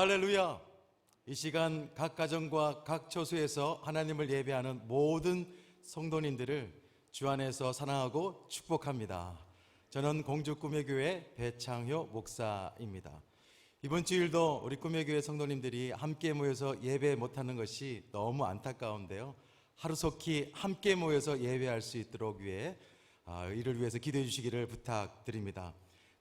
할렐루야! 이 시간 각 가정과 각 처소에서 하나님을 예배하는 모든 성도님들을 주 안에서 사랑하고 축복합니다. 저는 공주 꿈의교회 배창효 목사입니다. 이번 주일도 우리 꿈의교회 성도님들이 함께 모여서 예배 못하는 것이 너무 안타까운데요. 하루속히 함께 모여서 예배할 수 있도록 이를 위해서 기도해 주시기를 부탁드립니다.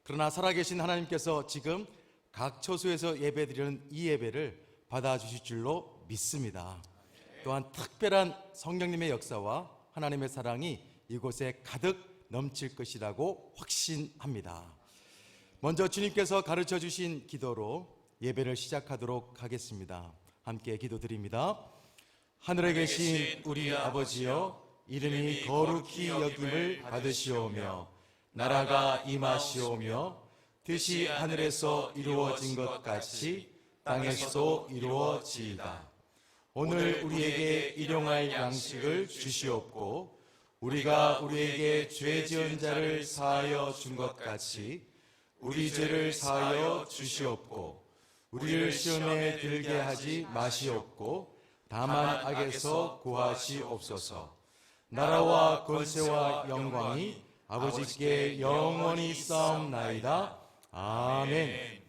그러나 살아계신 하나님께서 지금 각 처소에서 예배드리는 이 예배를 받아주실 줄로 믿습니다. 또한 특별한 성령님의 역사와 하나님의 사랑이 이곳에 가득 넘칠 것이라고 확신합니다. 먼저 주님께서 가르쳐 주신 기도로 예배를 시작하도록 하겠습니다. 함께 기도드립니다. 하늘에 계신 우리 아버지여, 이름이 거룩히 여김을 받으시오며 나라가 임하시오며 뜻이 하늘에서 이루어진 것 같이 땅에서도 이루어지이다. 오늘 우리에게 일용할 양식을 주시옵고 우리가 우리에게 죄 지은 자를 사하여 준 것 같이 우리 죄를 사하여 주시옵고 우리를 시험에 들게 하지 마시옵고 다만 악에서 구하시옵소서. 나라와 권세와 영광이 아버지께 영원히 쌓옵나이다. 아멘.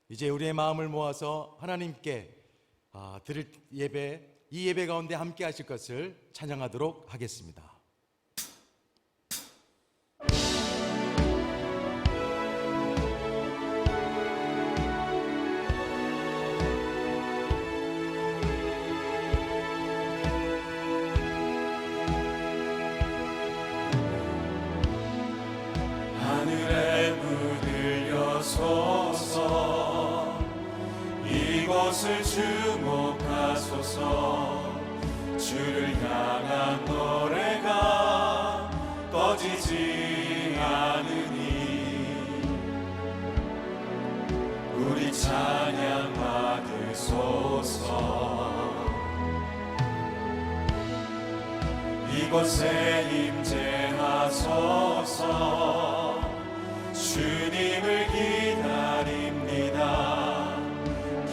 이제 우리의 마음을 모아서 하나님께 드릴 예배, 이 예배 가운데 함께 하실 것을 찬양하도록 하겠습니다. 하늘의 문을 여소서, 이곳을 주목하소서. 주를 향한 노래가 꺼지지 않으니 우리 찬양 받으소서. 이곳에 임재하소서. 주님을 기다립니다.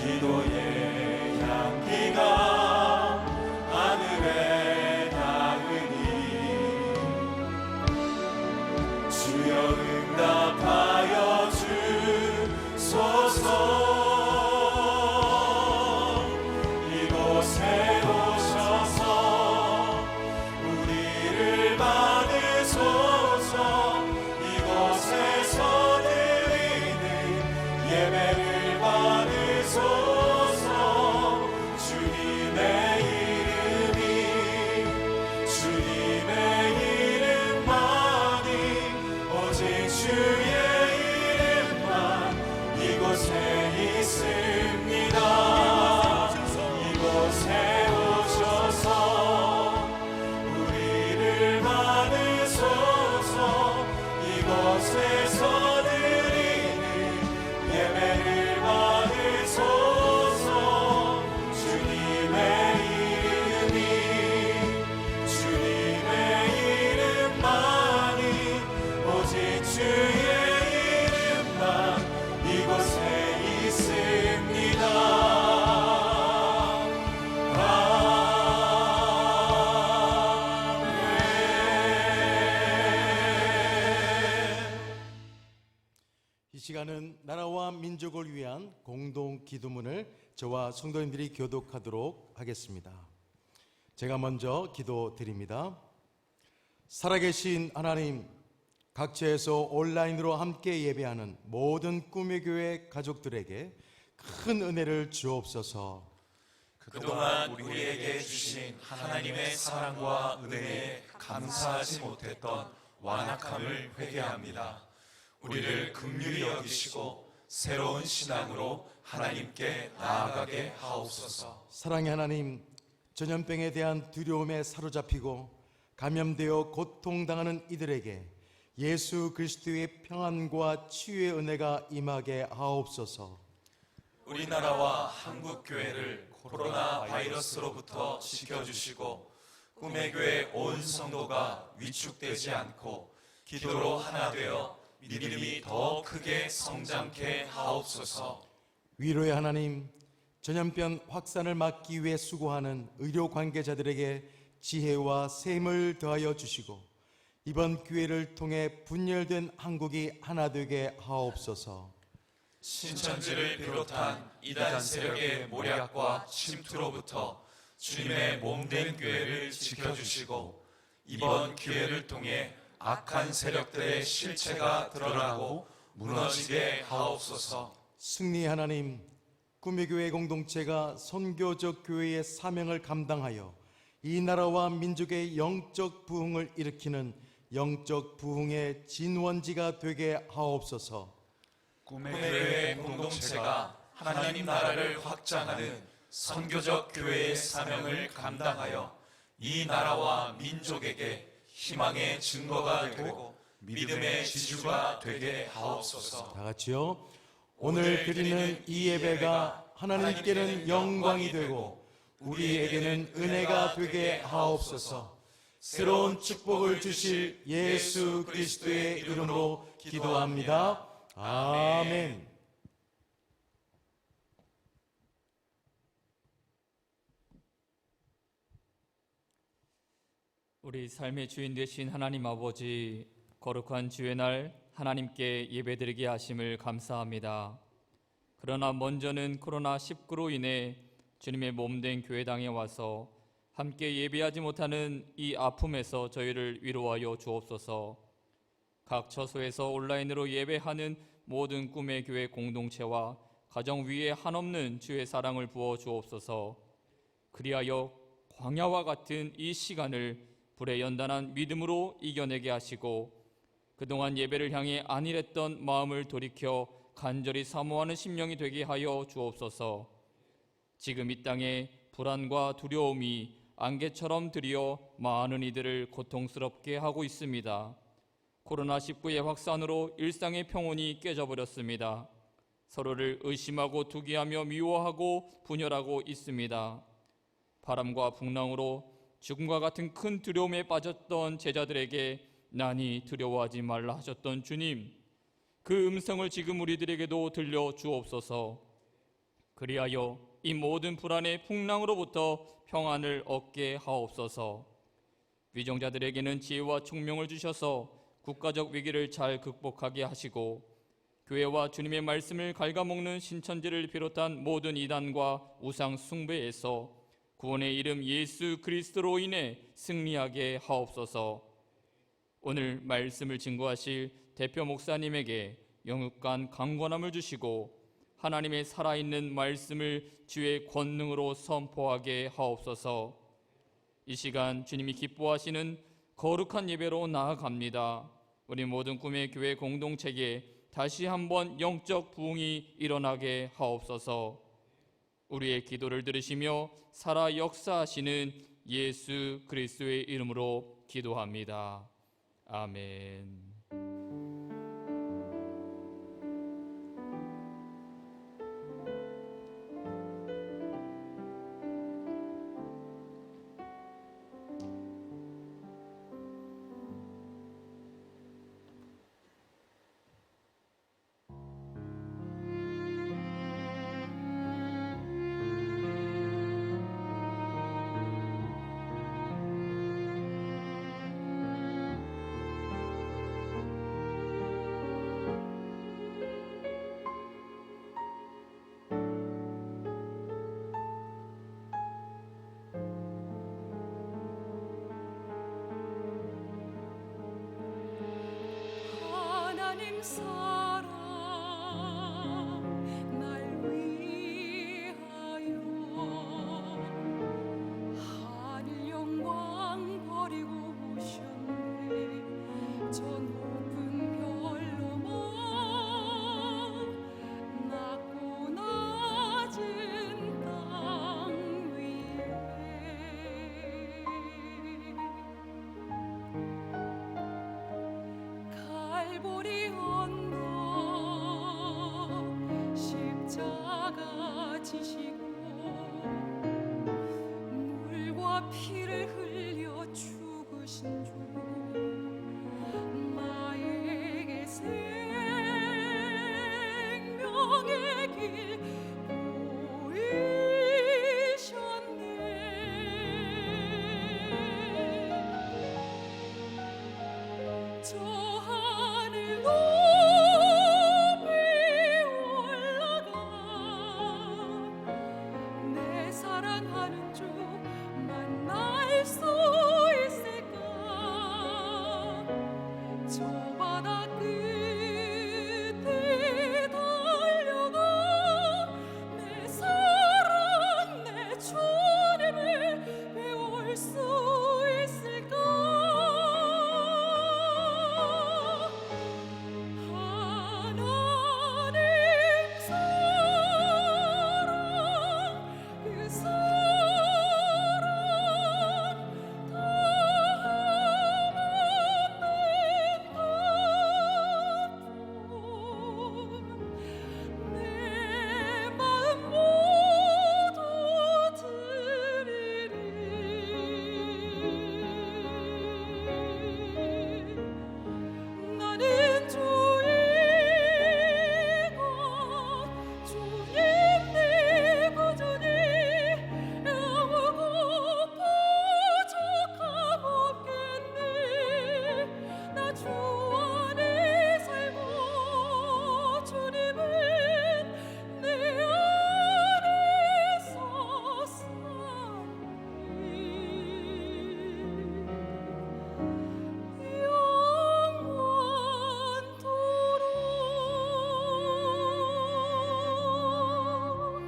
기도의 향기가 하늘에 닿으니 주여 응답하여 주소서. 이곳에 오셔서 우리를 받으소서. 이곳에서 드리는 예배를 받으소서. 주님의 이름만이 오직 주의 이름만 이곳에 있습니다. 이곳에 오셔서 우리를 받으소서. 이곳에서 드리는 예배를 받으소서. 주님의 이름만이 오직 주의 이름만 이곳에 있습니다. 이 시간은 나라와 민족을 위한 공동 기도문을 저와 성도님들이 교독하도록 하겠습니다. 제가 먼저 기도드립니다. 살아계신 하나님, 각처에서 온라인으로 함께 예배하는 모든 꿈의 교회 가족들에게 큰 은혜를 주옵소서. 그동안 우리에게 주신 하나님의 사랑과 은혜에 감사하지 못했던 완악함을 회개합니다. 우리를 긍휼히 여기시고 새로운 신앙으로 하나님께 나아가게 하옵소서. 사랑의 하나님, 전염병에 대한 두려움에 사로잡히고 감염되어 고통당하는 이들에게 예수 그리스도의 평안과 치유의 은혜가 임하게 하옵소서. 우리나라와 한국교회를 코로나 바이러스로부터 지켜주시고 꿈의 교회 온 성도가 위축되지 않고 기도로 하나 되어 믿음이 더 크게 성장케 하옵소서. 위로의 하나님, 전염병 확산을 막기 위해 수고하는 의료 관계자들에게 지혜와 셈을 더하여 주시고 이번 기회를 통해 분열된 한국이 하나 되게 하옵소서. 신천지를 비롯한 이단 세력의 모략과 침투로부터 주님의 몸된 교회를 지켜주시고 이번 기회를 통해 악한 세력들의 실체가 드러나고 무너지게 하옵소서. 승리 하나님, 꿈의 교회 공동체가 선교적 교회의 사명을 감당하여 이 나라와 민족의 영적 부흥을 일으키는 영적 부흥의 진원지가 되게 하옵소서. 꿈의 교회 공동체가 하나님 나라를 확장하는 선교적 교회의 사명을 감당하여 이 나라와 민족에게 희망의 증거가 되고 믿음의 지주가 되게 하옵소서. 다 같이요. 오늘 드리는 이 예배가 하나님께는 영광이 되고 우리에게는 은혜가 되게 하옵소서. 새로운 축복을 주실 예수 그리스도의 이름으로 기도합니다. 아멘. 우리 삶의 주인 되신 하나님 아버지, 거룩한 주의 날 하나님께 예배드리게 하심을 감사합니다. 그러나 먼저는 코로나19로 인해 주님의 몸된 교회당에 와서 함께 예배하지 못하는 이 아픔에서 저희를 위로하여 주옵소서. 각 처소에서 온라인으로 예배하는 모든 꿈의 교회 공동체와 가정 위에 한없는 주의 사랑을 부어 주옵소서. 그리하여 광야와 같은 이 시간을 불의 연단한 믿음으로 이겨내게 하시고 그동안 예배를 향해 안일했던 마음을 돌이켜 간절히 사모하는 심령이 되게 하여 주옵소서. 지금 이 땅에 불안과 두려움이 안개처럼 들이어 많은 이들을 고통스럽게 하고 있습니다. 코로나19의 확산으로 일상의 평온이 깨져버렸습니다. 서로를 의심하고 투기하며 미워하고 분열하고 있습니다. 바람과 풍랑으로 죽음과 같은 큰 두려움에 빠졌던 제자들에게 난이 두려워하지 말라 하셨던 주님, 그 음성을 지금 우리들에게도 들려 주옵소서. 그리하여 이 모든 불안의 풍랑으로부터 평안을 얻게 하옵소서. 위정자들에게는 지혜와 총명을 주셔서 국가적 위기를 잘 극복하게 하시고 교회와 주님의 말씀을 갉아먹는 신천지를 비롯한 모든 이단과 우상 숭배에서 구원의 이름 예수 그리스도로 인해 승리하게 하옵소서. 오늘 말씀을 증거하실 대표 목사님에게 영육간 강권함을 주시고 하나님의 살아있는 말씀을 주의 권능으로 선포하게 하옵소서. 이 시간 주님이 기뻐하시는 거룩한 예배로 나아갑니다. 우리 모든 꿈의 교회 공동체에 다시 한번 영적 부흥이 일어나게 하옵소서. 우리의 기도를 들으시며 살아 역사하시는 예수 그리스도의 이름으로 기도합니다. 아멘. 하나님 사랑 날 위하여 하늘 영광 버리고 오셨네. 저 높은 별 넘어 낮고 낮은 땅 위에 갈보리 언덕 십자가 지시고 물과 피를 흘려 죽으신 주 나에게 생명의 길 보이 저 하늘 높이 올라가 내 사랑하는 주 만날 수 있을까 저 바다 끝에 달려가 내 사랑 내 주님을 배울 수 있을까 하나님 사랑 그 사랑 내 마음 모두 드리리 나는 주의 것 주님 내 구주니 아무것도 부족함없겠네 나 주 안에 살고 주님은 내 안에서 영원토록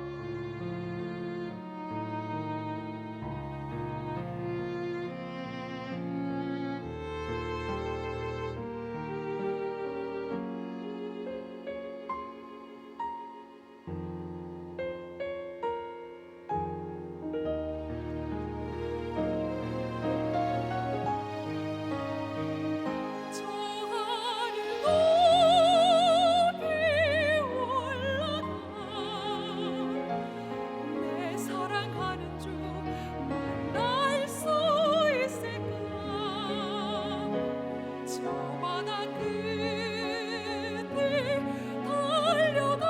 저 하늘 높이 올라가 내 사랑하는 주 만날 수 있을까 저 바다 끝에 달려가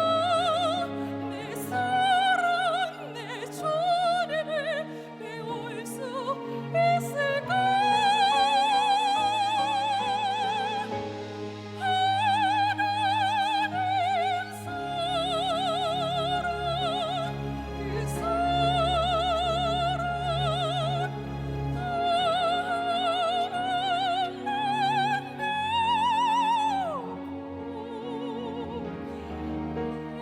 내 사랑 내 주님을 배울 수 있을까 하나님 사랑 그 사랑 내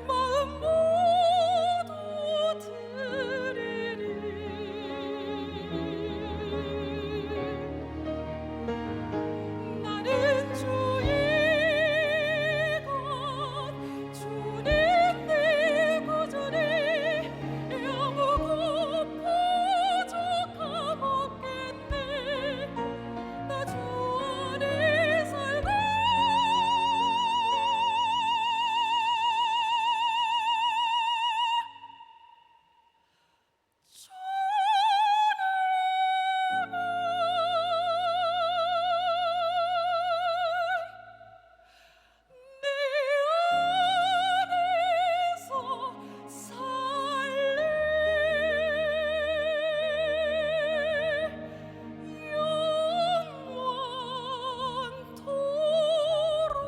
마음 모두 드리리 나는 주의 것 주님 내 구주니 아무것도 부족함없겠네 나 주 안에 살고 내 안에서 살리 영원토록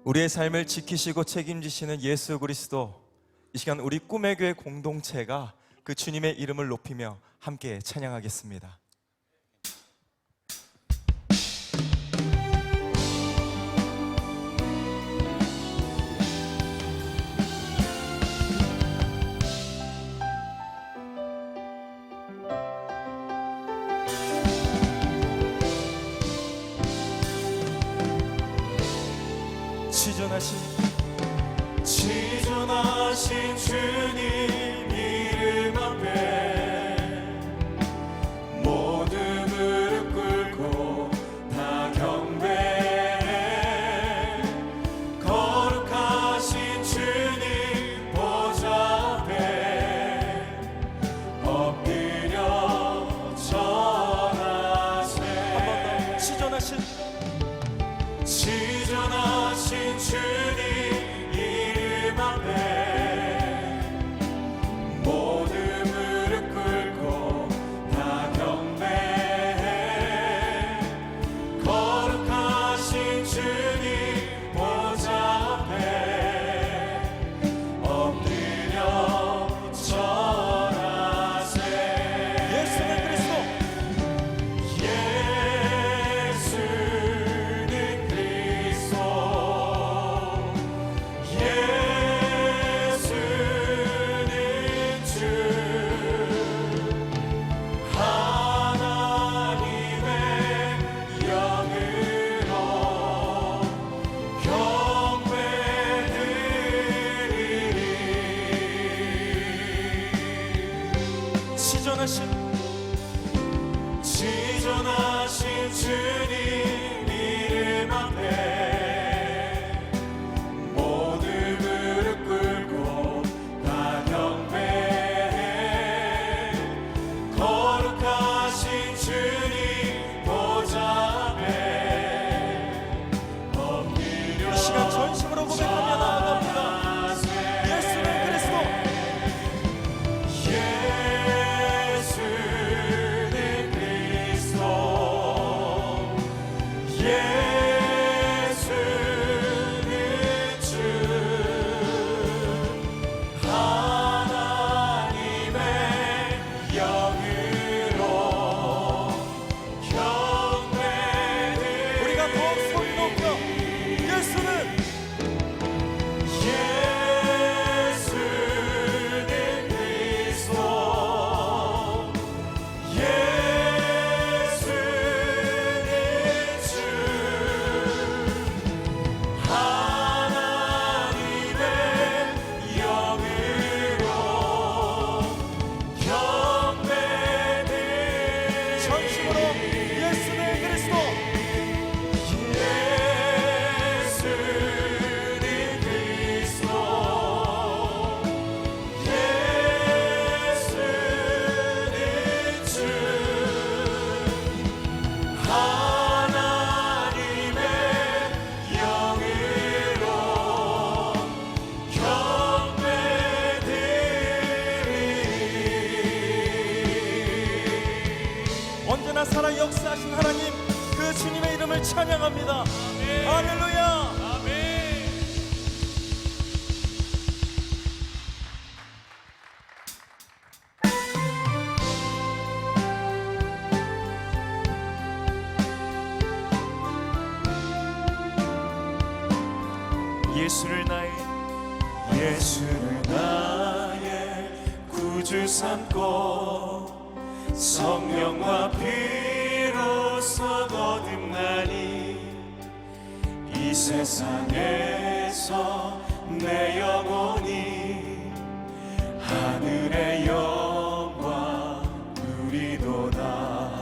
우리의 삶을 지키시고 책임지시는 예수 그리스도, 이 시간 우리 꿈의 교회 공동체가 그 주님의 이름을 높이며 함께 찬양하겠습니다. 지존하신 지존하신 주님 지존하신 주님 이름 앞에 모두 무릎 꿇고 다 경배해. 거룩하신 주님 보좌 앞에 엎드려 이 시간 전심으로 고백하며 나아갑니다. 예수는 그리스도. 우리가 더욱 소리 높여 예수는 전심으로 예수는 그리스도. 언제나 살아 역사하신 하나님 그 주님의 이름을 찬양합니다. 할렐루야. 예수를 나의 구주 삼고 성령과 피로써 거듭나니 이 세상에서 내 영혼이 하늘의 영광 누리도다.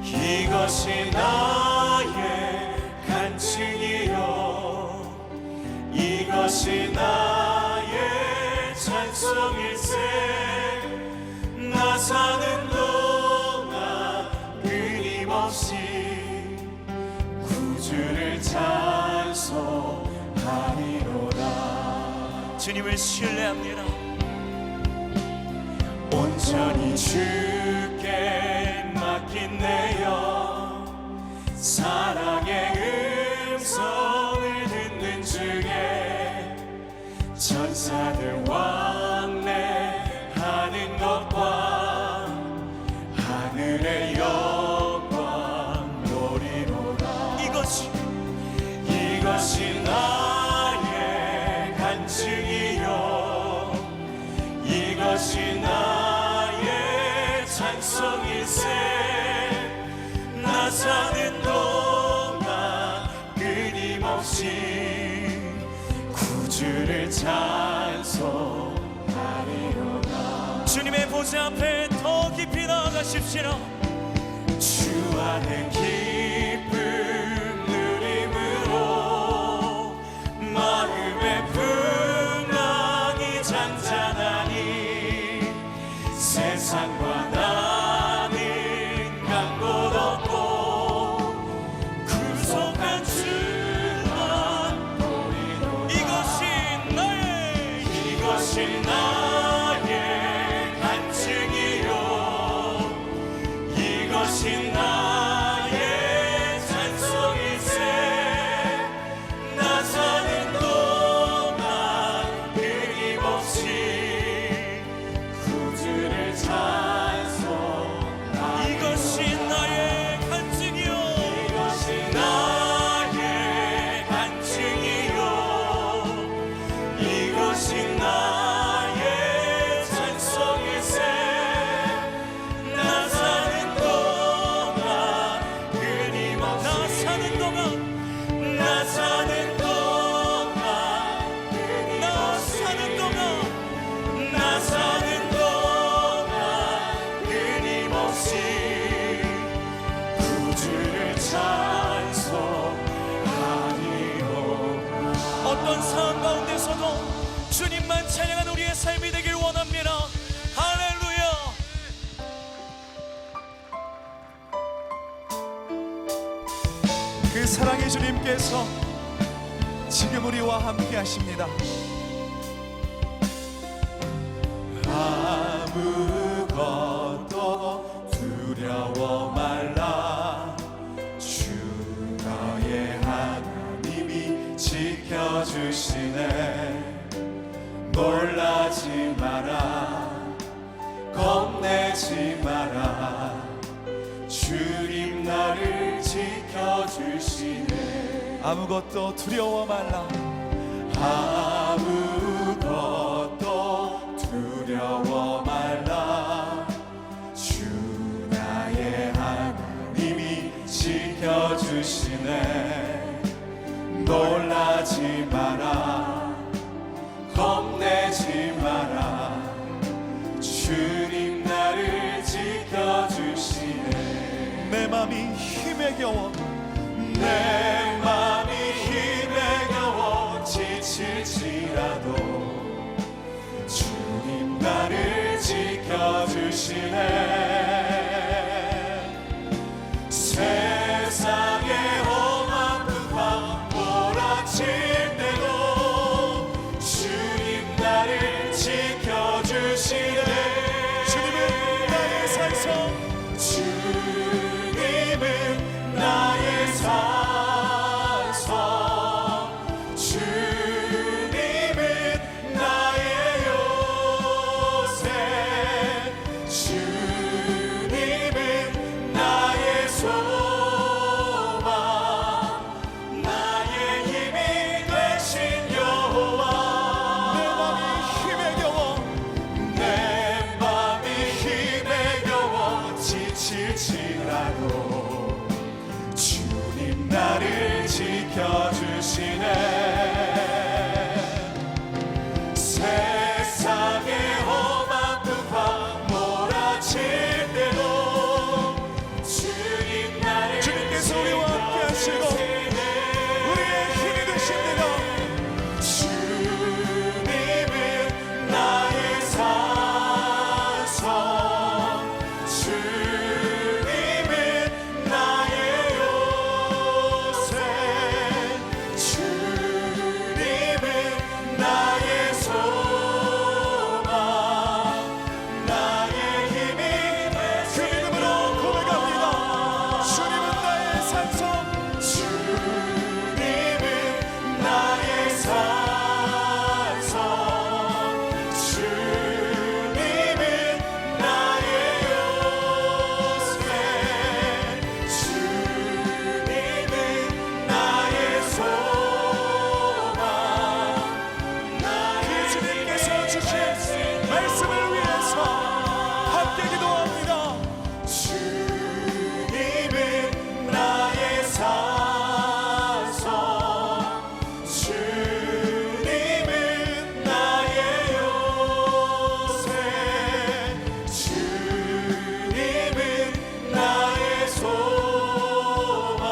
이것이 나의 간증이요 이것이 나의 찬송일세. 나 사는 동안 끊임없이 구주를 찬송하리로다. 주님을 신뢰합니다. 온전히 주께 맡긴 내 영, 사랑의 음성을 듣는 중에 천사들 왕래하는 것과 하늘의 영광 노리로다. 이것이 나의 간증이요 이것이 나의 찬송일세. 나 사는 동안 끊임없이 구주를 찬송하리로다. 주님의 보좌 앞에 더 깊이 나아가십시오. 주 안에 기쁨 누림으로 마음의 풍랑이 잔잔하니 세상과 나는 간 곳 없고 구속한 주만 보리로다. 이것이 나의 간증이요 이것이 나의 찬송일세. 나 사는 동안 끊임없이 구주를 찬송하리로다. 이것이 나의 간증이요 이것이 나의 간증이요 이것이 나의 주님만 찬양하는 우리의 삶이 되길 원합니다. 할렐루야. 그 사랑의 주님께서 지금 우리와 함께 하십니다. 아무것도 두려워 말라. 주 너의 하나님이 지켜주시네. 놀라지 마라, 겁내지 마라. 주님 나를 지켜주시네. 아무것도 두려워 말라. 아무것도 두려워 말라. 주 나의 하나님이 지켜주시네. 놀라지 마라, 겁내지 마라. 주님 나를 지켜주시네. 내 맘이 힘에 겨워, 내 맘이 힘에 겨워 지칠지라도 주님 나를 지켜주시네. 세상의 험한 풍파 몰아칠 때도 주님 나를 지켜주시네. 주님은 나의 산성, 주님은 나의 산성, 주님은 나의 요새, 주님은 나의 소망, 나의 힘이 되신 여호와. 내 맘이 힘에 겨워, 내 맘이 힘에 겨워 지칠지라도 주님 나를 지켜주시네. 세상의 험한 풍파 몰아칠 때도 주님 나를 주님께서 우리와 함께 하시고 우리의 힘이 되십니다. 주님은 나의 산성, 주님은 나의 요새, 주님은 나의 소망, 나의 힘이 되신 그 믿음으로 고백합니다. 주님은 나의 산성, 주님은 나의 산성, 주님은 나의 요새, 주님은 나의 소망. 그 주님께서 주신 말씀을 위해서 함께 기도합니다. 주님은 나의 산성, 주님은 나의 요새, 주님은 나의 소망,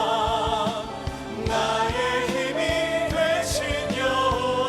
나의 힘이 되신 여호와.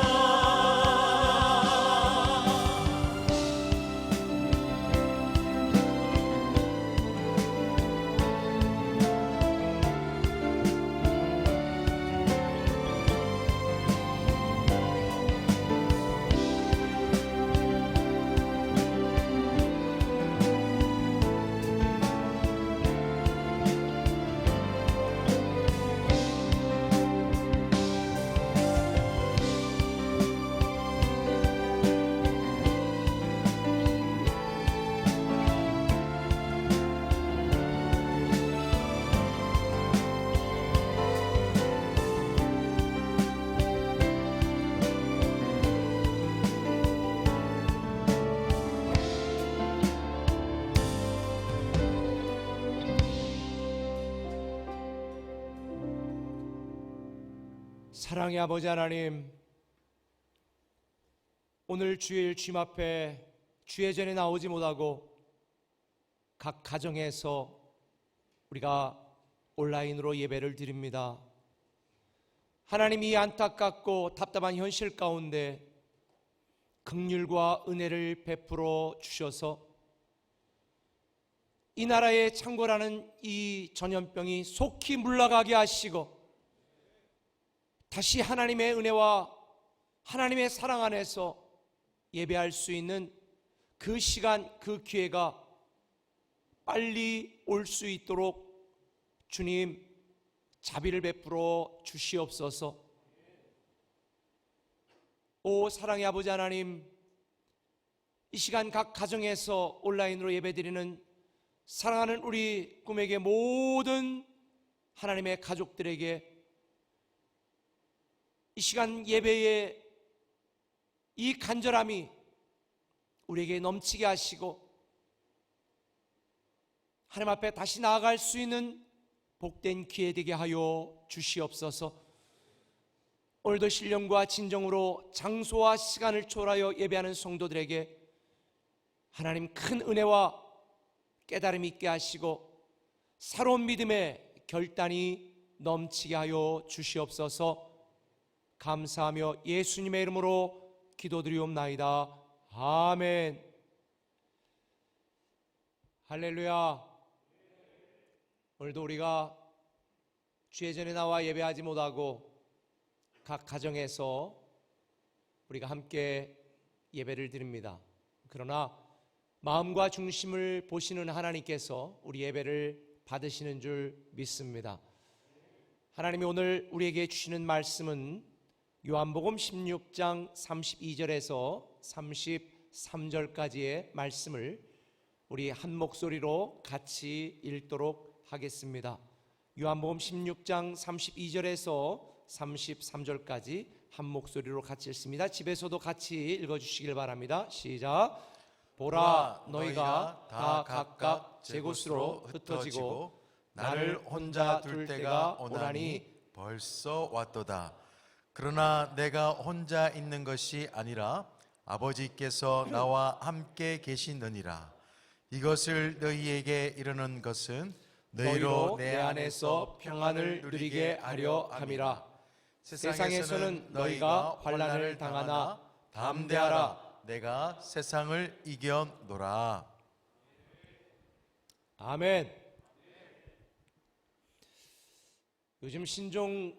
사랑의 아버지 하나님, 오늘 주일 주님 앞에 주의 전에 나오지 못하고 각 가정에서 우리가 온라인으로 예배를 드립니다. 하나님, 이 안타깝고 답답한 현실 가운데 긍휼과 은혜를 베풀어 주셔서 이 나라의 창궐하는 이 전염병이 속히 물러가게 하시고 다시 하나님의 은혜와 하나님의 사랑 안에서 예배할 수 있는 그 시간, 그 기회가 빨리 올 수 있도록 주님 자비를 베풀어 주시옵소서. 오 사랑의 아버지 하나님, 이 시간 각 가정에서 온라인으로 예배드리는 사랑하는 우리 꿈에게 모든 하나님의 가족들에게 이 시간 예배의 이 간절함이 우리에게 넘치게 하시고 하나님 앞에 다시 나아갈 수 있는 복된 기회 되게 하여 주시옵소서. 오늘도 신령과 진정으로 장소와 시간을 초월하여 예배하는 성도들에게 하나님 큰 은혜와 깨달음이 있게 하시고 새로운 믿음의 결단이 넘치게 하여 주시옵소서. 감사하며 예수님의 이름으로 기도드리옵나이다. 아멘. 할렐루야. 오늘도 우리가 주의 전에 나와 예배하지 못하고 각 가정에서 우리가 함께 예배를 드립니다. 그러나 마음과 중심을 보시는 하나님께서 우리 예배를 받으시는 줄 믿습니다. 하나님이 오늘 우리에게 주시는 말씀은 요한복음 16장 32절에서 33절까지의 말씀을 우리 한 목소리로 같이 읽도록 하겠습니다. 요한복음 16장 32절에서 33절까지 한 목소리로 같이 읽습니다. 집에서도 같이 읽어주시길 바랍니다. 시작. 보라, 너희가 다 각각 제 곳으로 흩어지고 나를 혼자 둘 때가 오나니 벌써 왔도다. 그러나 내가 혼자 있는 것이 아니라 아버지께서 나와 함께 계시느니라. 이것을 너희에게 이르는 것은 너희로 내 안에서 평안을 누리게 하려 함이라. 세상에서는 너희가 환난을 당하나 담대하라. 내가 세상을 이겨노라. 아멘. 요즘 신종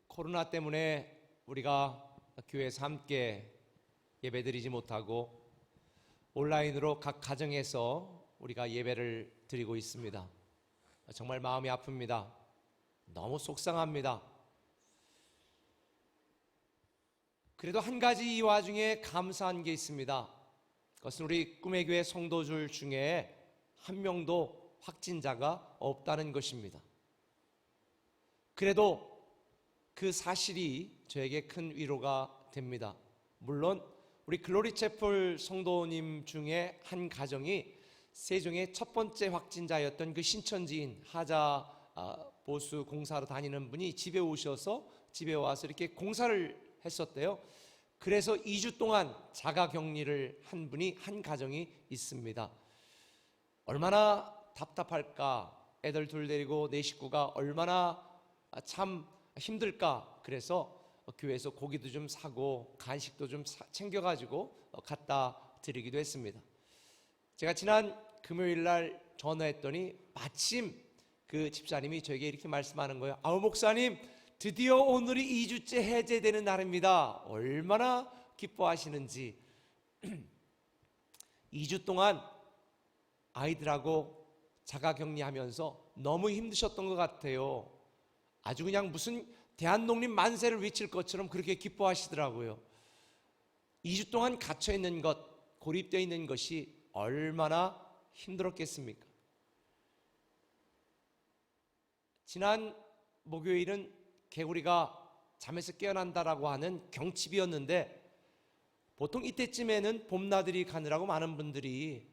코로나 때문에 우리가 교회에서 함께 예배드리지 못하고 온라인으로 각 가정에서 우리가 예배를 드리고 있습니다. 정말 마음이 아픕니다. 너무 속상합니다. 그래도 한 가지 이 와중에 감사한 게 있습니다. 그것은 우리 꿈의 교회 성도들 중에 한 명도 확진자가 없다는 것입니다. 그래도 그 사실이 저에게 큰 위로가 됩니다. 물론 우리 글로리 채플 성도님 중에 한 가정이 세종의 첫 번째 확진자였던 그 신천지인 하자 보수 공사로 다니는 분이 집에 오셔서 집에 와서 이렇게 공사를 했었대요. 그래서 2주 동안 자가격리를 한 분이 한 가정이 있습니다. 얼마나 답답할까. 애들 둘 데리고 내 식구가 얼마나 참 힘들까. 그래서 교회에서 고기도 좀 사고 간식도 좀 챙겨가지고 갖다 드리기도 했습니다. 제가 지난 금요일 날 전화했더니 마침 그 집사님이 저에게 이렇게 말씀하는 거예요. 아우 목사님, 드디어 오늘이 2주째 해제되는 날입니다. 얼마나 기뻐하시는지. 2주 동안 아이들하고 자가격리하면서 너무 힘드셨던 것 같아요. 아주 그냥 무슨 대한독립 만세를 외칠 것처럼 그렇게 기뻐하시더라고요. 2주 동안 갇혀있는 것, 고립되어 있는 것이 얼마나 힘들었겠습니까? 지난 목요일은 개구리가 잠에서 깨어난다라고 하는 경칩이었는데 보통 이때쯤에는 봄나들이 가느라고 많은 분들이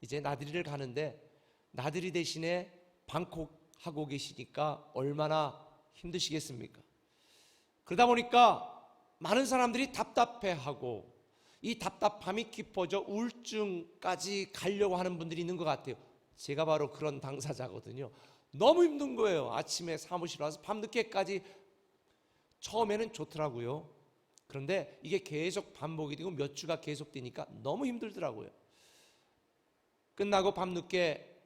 이제 나들이를 가는데 나들이 대신에 방콕 하고 계시니까 얼마나 힘드시겠습니까? 그러다 보니까 많은 사람들이 답답해하고 이 답답함이 깊어져 우울증까지 가려고 하는 분들이 있는 것 같아요. 제가 바로 그런 당사자거든요. 너무 힘든 거예요. 아침에 사무실 와서 밤늦게까지. 처음에는 좋더라고요. 그런데 이게 계속 반복이 되고 몇 주가 계속되니까 너무 힘들더라고요. 끝나고 밤늦게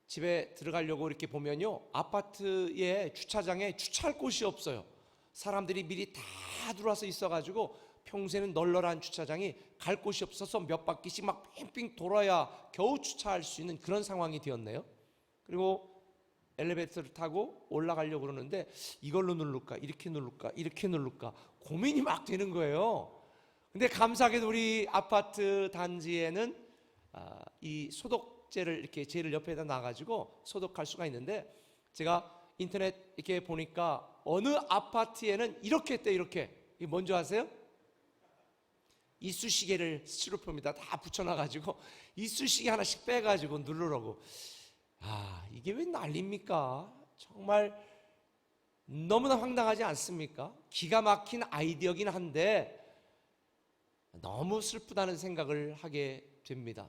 집에 들어가려고 이렇게 보면요, 아파트의 주차장에 주차할 곳이 없어요. 사람들이 미리 다 들어와서 있어가지고 평소에는 널널한 주차장이 갈 곳이 없어서 몇 바퀴씩 막 빙빙 돌아야 겨우 주차할 수 있는 그런 상황이 되었네요. 그리고 엘리베이터를 타고 올라가려고 그러는데 이걸로 누를까 이렇게 누를까 이렇게 누를까 고민이 막 되는 거예요. 근데 감사하게도 우리 아파트 단지에는 이 소독제를 이렇게 젤을 옆에다 놔가지고 소독할 수가 있는데, 제가 인터넷 이렇게 보니까 어느 아파트에는 이렇게 했대. 이렇게, 이게 뭔지 아세요? 이쑤시개를 스티로폼에다 다 붙여놔가지고 이쑤시개 하나씩 빼가지고 누르라고. 이게 왜 난립니까? 정말 너무나 황당하지 않습니까? 기가 막힌 아이디어긴 한데 너무 슬프다는 생각을 하게 됩니다.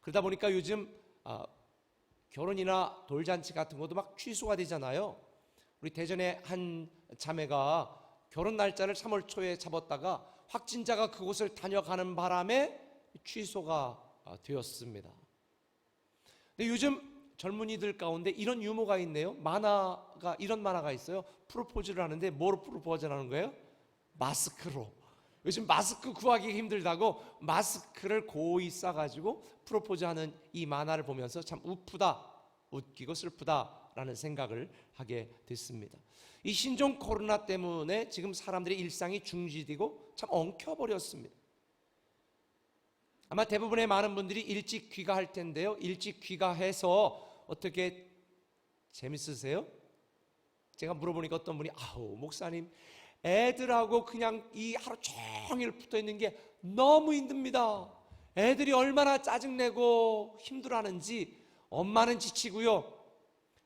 그러다 보니까 요즘 결혼이나 돌잔치 같은 것도 막 취소가 되잖아요. 우리 대전에 한 자매가 결혼 날짜를 3월 초에 잡았다가 확진자가 그곳을 다녀가는 바람에 취소가 되었습니다. 근데 요즘 젊은이들 가운데 이런 유머가 있네요. 이런 만화가 있어요. 프로포즈를 하는데 뭐로 프로포즈를 하는 거예요? 마스크로. 요즘 마스크 구하기 힘들다고 마스크를 고이 싸가지고 프로포즈하는 이 만화를 보면서 참 웃기고 슬프다라는 생각을 하게 됐습니다. 이 신종 코로나 때문에 지금 사람들의 일상이 중지되고 참 엉켜버렸습니다. 아마 대부분의 많은 분들이 일찍 귀가할 텐데요, 일찍 귀가해서 어떻게 재밌으세요? 제가 물어보니까 어떤 분이 목사님, 애들하고 그냥 이 하루 종일 붙어 있는 게 너무 힘듭니다. 애들이 얼마나 짜증내고 힘들어하는지. 엄마는 지치고요,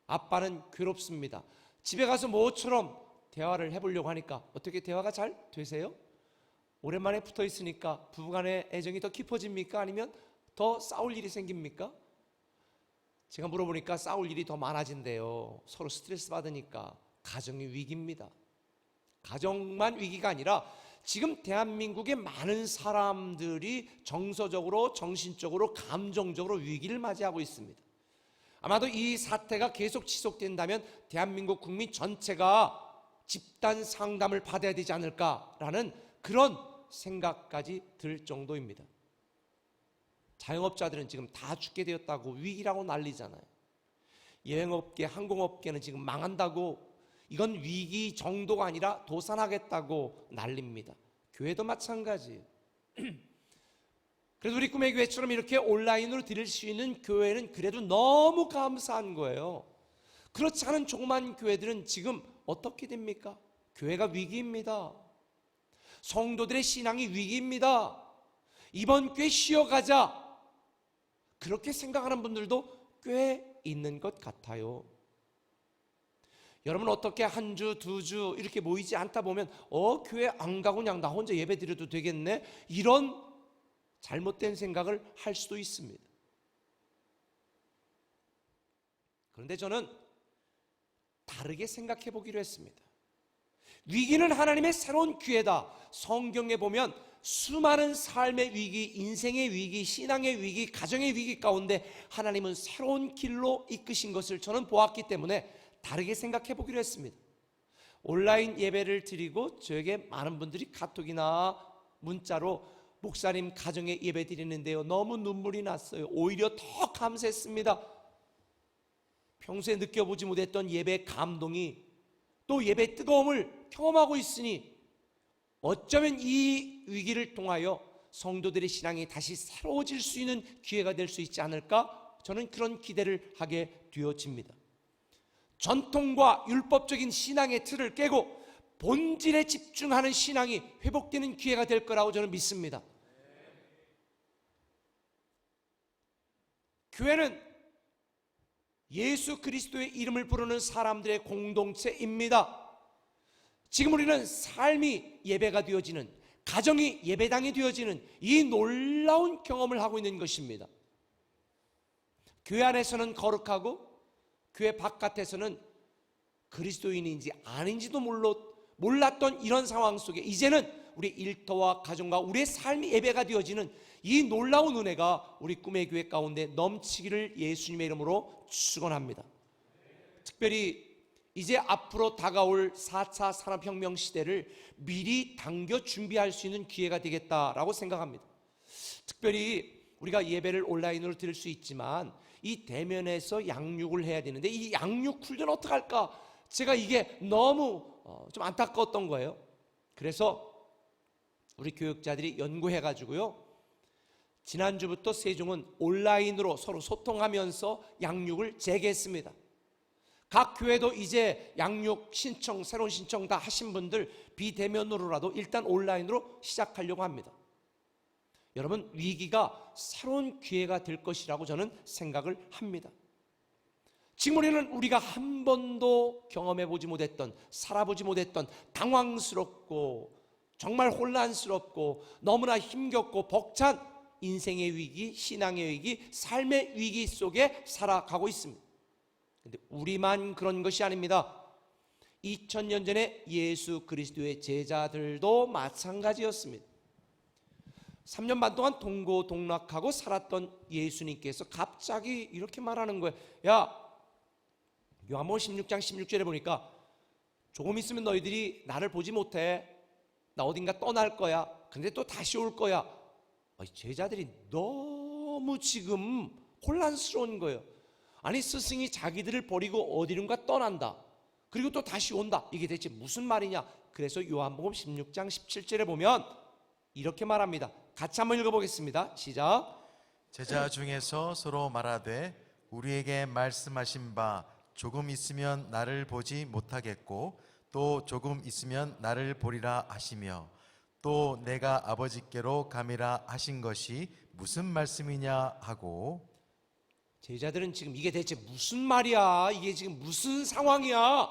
아빠는 괴롭습니다. 집에 가서 모처럼 대화를 해보려고 하니까 어떻게 대화가 잘 되세요? 오랜만에 붙어 있으니까 부부간의 애정이 더 깊어집니까? 아니면 더 싸울 일이 생깁니까? 제가 물어보니까 싸울 일이 더 많아진대요. 서로 스트레스 받으니까. 가정이 위기입니다. 가정만 위기가 아니라 지금 대한민국의 많은 사람들이 정서적으로, 정신적으로, 감정적으로 위기를 맞이하고 있습니다. 아마도 이 사태가 계속 지속된다면 대한민국 국민 전체가 집단 상담을 받아야 되지 않을까라는 그런 생각까지 들 정도입니다. 자영업자들은 지금 다 죽게 되었다고 위기라고 난리잖아요. 여행업계, 항공업계는 지금 망한다고, 이건 위기 정도가 아니라 도산하겠다고 난립니다. 교회도 마찬가지예요. 그래도 우리 꿈의 교회처럼 이렇게 온라인으로 드릴 수 있는 교회는 그래도 너무 감사한 거예요. 그렇지 않은 조그만 교회들은 지금 어떻게 됩니까? 교회가 위기입니다. 성도들의 신앙이 위기입니다. 이번 교회 쉬어가자, 그렇게 생각하는 분들도 꽤 있는 것 같아요. 여러분, 어떻게 한 주, 두 주 이렇게 모이지 않다 보면 교회 안 가고 그냥 나 혼자 예배 드려도 되겠네, 이런 잘못된 생각을 할 수도 있습니다. 그런데 저는 다르게 생각해 보기로 했습니다. 위기는 하나님의 새로운 기회다. 성경에 보면 수많은 삶의 위기, 인생의 위기, 신앙의 위기, 가정의 위기 가운데 하나님은 새로운 길로 이끄신 것을 저는 보았기 때문에 다르게 생각해 보기로 했습니다. 온라인 예배를 드리고 저에게 많은 분들이 카톡이나 문자로 목사님 가정에 예배 드리는데요, 너무 눈물이 났어요. 오히려 더 감사했습니다. 평소에 느껴보지 못했던 예배의 감동이, 또 예배의 뜨거움을 경험하고 있으니 어쩌면 이 위기를 통하여 성도들의 신앙이 다시 새로워질 수 있는 기회가 될 수 있지 않을까? 저는 그런 기대를 하게 되어집니다. 전통과 율법적인 신앙의 틀을 깨고 본질에 집중하는 신앙이 회복되는 기회가 될 거라고 저는 믿습니다. 교회는 예수 그리스도의 이름을 부르는 사람들의 공동체입니다. 지금 우리는 삶이 예배가 되어지는, 가정이 예배당이 되어지는 이 놀라운 경험을 하고 있는 것입니다. 교회 안에서는 거룩하고 교회 바깥에서는 그리스도인인지 아닌지도 몰랐던 이런 상황 속에 이제는 우리 일터와 가정과 우리의 삶이 예배가 되어지는 이 놀라운 은혜가 우리 꿈의 교회 가운데 넘치기를 예수님의 이름으로 축원합니다. 특별히 이제 앞으로 다가올 4차 산업혁명 시대를 미리 당겨 준비할 수 있는 기회가 되겠다라고 생각합니다. 특별히 우리가 예배를 온라인으로 드릴 수 있지만 이 대면에서 양육을 해야 되는데 이 양육 훈련 어떻게 할까? 제가 이게 너무 좀 안타까웠던 거예요. 그래서 우리 교육자들이 연구해가지고요, 지난주부터 세종은 온라인으로 서로 소통하면서 양육을 재개했습니다. 각 교회도 이제 양육 신청, 새로운 신청 다 하신 분들 비대면으로라도 일단 온라인으로 시작하려고 합니다. 여러분, 위기가 새로운 기회가 될 것이라고 저는 생각을 합니다. 지금 우리가 한 번도 경험해보지 못했던, 살아보지 못했던 당황스럽고 정말 혼란스럽고 너무나 힘겹고 벅찬 인생의 위기, 신앙의 위기, 삶의 위기 속에 살아가고 있습니다. 근데 우리만 그런 것이 아닙니다. 2000년 전에 예수 그리스도의 제자들도 마찬가지였습니다. 3년 반 동안 동고동락하고 살았던 예수님께서 갑자기 이렇게 말하는 거예요. 야, 요한복음 16장 16절에 보니까 조금 있으면 너희들이 나를 보지 못해. 나 어딘가 떠날 거야. 근데 또 다시 올 거야. 제자들이 너무 지금 혼란스러운 거예요. 아니, 스승이 자기들을 버리고 어디론가 떠난다. 그리고 또 다시 온다. 이게 대체 무슨 말이냐? 그래서 요한복음 16장 17절에 보면 이렇게 말합니다. 같이 한번 읽어보겠습니다. 시작. 제자 중에서 서로 말하되 우리에게 말씀하신 바 조금 있으면 나를 보지 못하겠고 또 조금 있으면 나를 보리라 하시며 또 내가 아버지께로 가미라 하신 것이 무슨 말씀이냐 하고, 제자들은 지금 이게 대체 무슨 말이야? 이게 지금 무슨 상황이야?